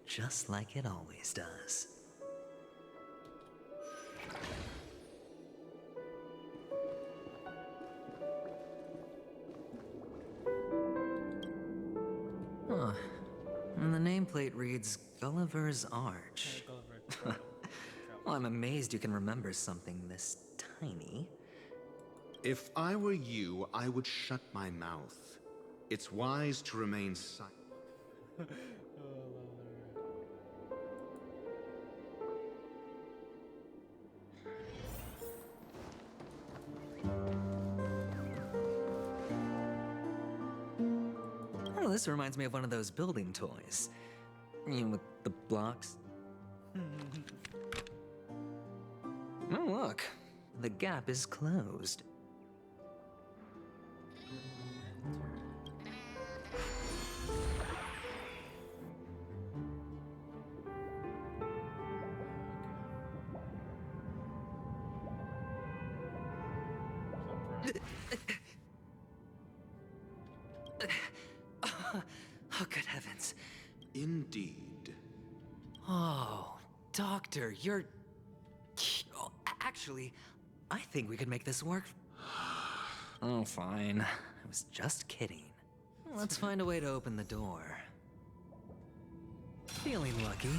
Speaker 2: just like it always does. Huh. And the nameplate reads Gulliver's Arch. Well, I'm amazed you can remember something this tiny.
Speaker 15: If I were you, I would shut my mouth. It's wise to remain silent.
Speaker 2: Oh, this reminds me of one of those building toys. You know, with the blocks. Oh, look. The gap is closed. Oh, good heavens.
Speaker 15: Indeed.
Speaker 2: Oh, Doctor, you're... Oh, actually, I think we could make this work. Oh, fine. I was just kidding. Let's find a way to open the door. Feeling lucky.